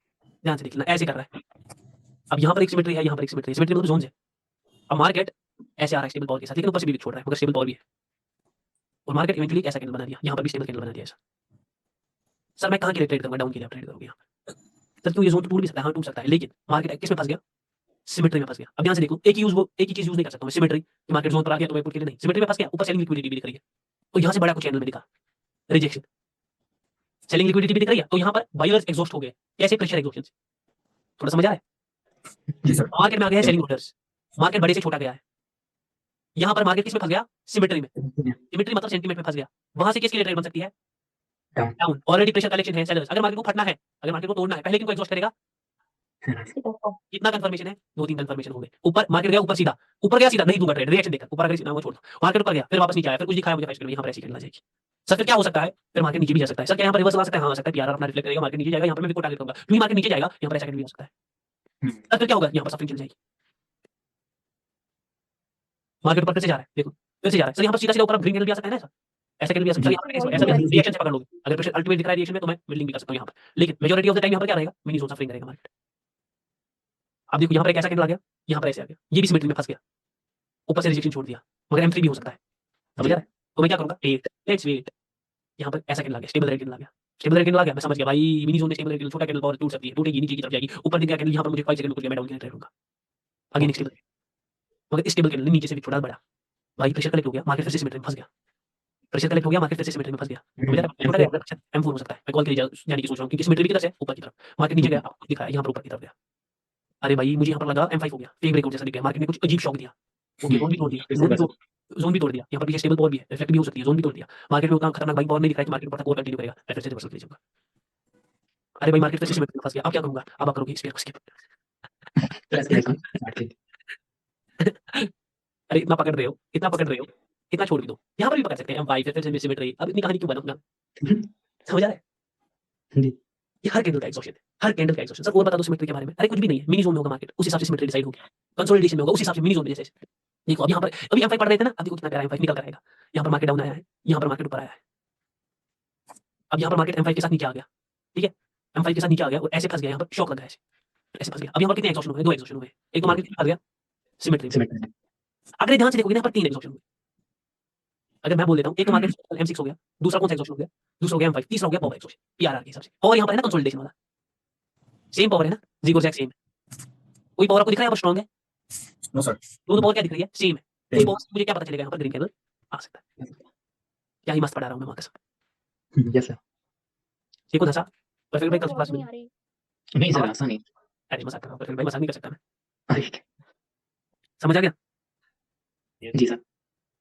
ध्यान से देखना ऐसे कर रहा है। अब यहाँ पर एक सिमेट्री है, यहाँ पर एक सिमेट्री है। सिमेट्री मतलब जोन्स है। अब मार्केट ऐसे आ रहा है स्टेबल पावर के साथ, लेकिन ऊपर से भी छोड़ रहा है मगर स्टेबल पावर भी है। और मार्केट इवेंचुअली ऐसा कैंडल बना दिया, यहाँ पर भी स्टेबल कैंडल बना दिया ऐसा। सर मैं कहाँ के लिए ट्रेड करूँगा? डाउन के लिए ट्रेड करूँगा यहाँ पर। सर क्यों ये जोन तो टूट भी सकता है? हाँ टूट सकता है, लेकिन मार्केट किस में फंस गया? सिमेट्री में फंस गया। अब यहाँ से देखो एक ही चीज यूज नहीं कर सकता मैं सिमेट्री कि मार्केट जोन पर आ गया तो मैं पुट के लिए नहीं, सिमेट्री में फंस गया, ऊपर सेलिंग लिक्विडिटी भी दिख रही है। तो यहाँ से बड़ा कुछ चैनल में दिखा रिजेक्शन, सेलिंग लिक्विडिटी भी दिख रही है। तो यहाँ पर बायर्स एग्जॉस्ट हो गए। कैसे? प्रेशर एग्जॉस्शन से। थोड़ा समझ आ रहा है? जी सर। मार्केट में आ गया है सेलिंग ऑर्डर्स, मार्केट बड़े से छोटा गया है। यहाँ पर मार्केट किस में फंस गया? सिमेट्री में। सिमेट्री मतलब सेंटीमेंट में फंस गया। वहां से किसके लिए ट्रेड बन सकती है? डाउन। ऑलरेडी प्रेशर कलेक्शन है सेलर्स। अगर मार्केट को फटना है, अगर मार्केट को तोड़ना है, पहले किनको एग्जॉस्ट करेगा? कितना कंफर्मेशन है? 2-3 कंफर्मेशन हो गए। ऊपर मार्केट गया, ऊपर सीधा, ऊपर गया सीधा, नहीं दूंगा ट्रेड रिएक्शन देखकर। ऊपर अगर सीधा वो छोड़ दो, मार्केट ऊपर गया, फिर वापस नीचे आया, फिर कुछ दिखाया मुझे 5 यहाँ पर ऐसी कैंडल आ जाएगी। सर फिर क्या हो सकता है? फिर मार्केट नीचे भी जा सकता है। सर क्या यहाँ पर रिवर्सल आ सकता है? हाँ आ सकता है। पीआर अपना रिफ्लेक्ट करेगा, मार्केट नीचे जाएगा, यहाँ पर मैं विको टारगेट करूंगा क्योंकि मार्केट नीचे जाएगा, यहाँ पर ऐसा कैंडल भी आ सकता है। सर फिर क्या होगा? यहाँ पर सफरिंग चल जाएगी। मार्केट ऊपर फिर से जा रहा है, देखो फिर से जा रहा है। सर यहाँ पर सीधा-सीधा ऊपर ग्रीन कैंडल भी आ सकता है ना ऐसा? ऐसा कैंडल भी आ सकता है। यहाँ पर ऐसा रिएक्शन से पकड़ लोगे। अगर प्रेशर अल्टीमेट दिख रहा है रिएक्शन में तो मैं बिल्डिंग भी कर सकता हूँ यहाँ पर। लेकिन मेजॉरिटी ऑफ द टाइम यहाँ पर क्या रहेगा? मिनी जोन सफरिंग करेगा मार्केट। अब देखो यहाँ पर एक ऐसा कैंडल आ गया, यहाँ पर ऐसे आ गया, ये भी सिमेट्री में फंस गया, ऊपर से रिजेक्शन छोड़ दिया, मगर M3 भी हो सकता है। समझ आ रहा है? तो मैं क्या करूँगा? Wait, let's wait. यहाँ पर ऐसा कैंडल आ गया, स्टेबल रेड कैंडल आ गया, स्टेबल रेड कैंडल आ गया, मैं समझ गया भाई मिनी जोन में स्टेबल रेड कैंडल, छोटा कैंडल पावर टूट सकती है, टूटेगी नीचे की तरफ जाएगी, ऊपर दिख गया कैंडल, यहाँ पर मुझे 5 सेकंड रुक गया, मैं डाउन के लिए ट्रेड करूँगा। अगेन स्टेबल, मगर इस स्टेबल कैंडल नीचे से भी छोटा बड़ा, भाई प्रेशर कलेक्ट हो गया, मार्केट फिर से सिमेट्री में फंस गया, प्रेशर कलेक्ट हो गया, मार्केट फिर से सिमेट्री में फंस गया। समझ आ रहा है? छोटा गया, M4 हो सकता है, मैं कॉल के लिए जाने की सोच रहा हूँ क्योंकि सिमेट्री की तरफ से ऊपर की तरफ, मार्केट नीचे गया, आपको दिख रहा है यहाँ पर ऊपर की तरफ गया। अरे भाई मुझे यहाँ पर लगा M5 हो गया, फेक ब्रेकआउट जैसा दिख गया, मार्केट ने कुछ अजीब शॉक दिया, ओके जोन भी तोड़ दिया, जोन भी तोड़ दिया, यहाँ पर पीछे स्टेबल पावर भी है, रिफ्लेक्ट भी हो सकती है, जोन भी तोड़ दिया, मार्केट में उतना खतरनाक भाई पावर नहीं दिख रहा है कि मार्केट ऊपर तक और कंटिन्यू करेगा, मैं फिर से रिवर्सल ले जाऊंगा। अरे भाई मार्केट फिर से सिमेट्री में फंस गया, अब क्या करूंगा? अब आप करोगे स्पेयर को स्किप। अरे इतना पकड़ रहे हो, इतना पकड़ रहे हो, इतना छोड़ भी दो, यहाँ पर भी पकड़ सकते हैं M5 फिर से सिमेट्री, अब इतनी कहानी क्यों बनाऊंगा? समझ आ रहा है? ये हर कैंडल का एक्सॉशन है, हर कैंडल का एक्सॉशन। सर और बता दो सिमेट्री के बारे में। अरे कुछ भी नहीं है, मिनी जोन में होगा मार्केट, उस हिसाब से सिमेट्री डिसाइड होगी, कंसोलिडेशन में होगा उस हिसाब से मिनी जोन में जैसे। देखो अब यहाँ पर अभी M5 पढ़ रहे थे ना, अब देखो कितना प्यारा M5 निकल कर आएगा, यहाँ पर मार्केट डाउन आया है, यहाँ पर मार्केट ऊपर आया है, अब यहाँ पर मार्केट M5 के साथ नीचे आ गया, ठीक है, M5 के साथ नीचे आ गया और ऐसे फंस गया, यहाँ पर शॉक लगा है ऐसे फंस गया। अब यहाँ पर कितने एक्सॉशन हुए? 2 एक्सॉशन हुए, एक तो मार्केट फंस गया सिमेट्री में। अगर ध्यान से देखोगे ना यहाँ पर 3 एक्सॉशन हुए। अगर मैं बोल देता हूँ एक तो मार्केट M6 हो गया, दूसरा कौन सा एक्सॉशन हो गया? दूसरा हो गया M5, तीसरा हो गया पावर एक्सॉशन पीआरआर के हिसाब से। और यहाँ पर है ना कंसोलिडेशन वाला, सेम पावर है ना, ज़ीरो जैक सेम। कोई पावर आपको दिख रहा है यहाँ पर स्ट्रांग है? No sir. दोनों पावर क्या दिख रही है? सेम है। तो पावर मुझे क्या पता चलेगा यहाँ पर ग्रीन कैंडल आ सकता है। क्या ही मस्त पढ़ा रहा हूँ मैं मार्कस। Yes sir. ये कौन सा परफेक्ट भाई कल क्लास में? नहीं आ रही। नहीं सर ऐसा नहीं। अरे मजाक कर रहा हूँ, परफेक्ट भाई मजाक नहीं कर सकता मैं। अरे समझ आ गया? जी सर।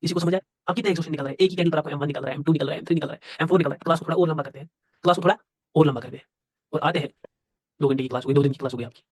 किसी को समझ आया? अब कितने एक्सॉशन निकल रहे हैं? एक ही कैंडल पर आपको M1 निकल रहा है, M2 निकल रहा है, M3 निकल रहा है, M4 निकल रहा है। क्लास को थोड़ा और लंबा करते हैं, क्लास को थोड़ा और लंबा करते हैं और आते हैं 2 घंटे की क्लास हो गई, 2 दिन की क्लास हो गई आपकी।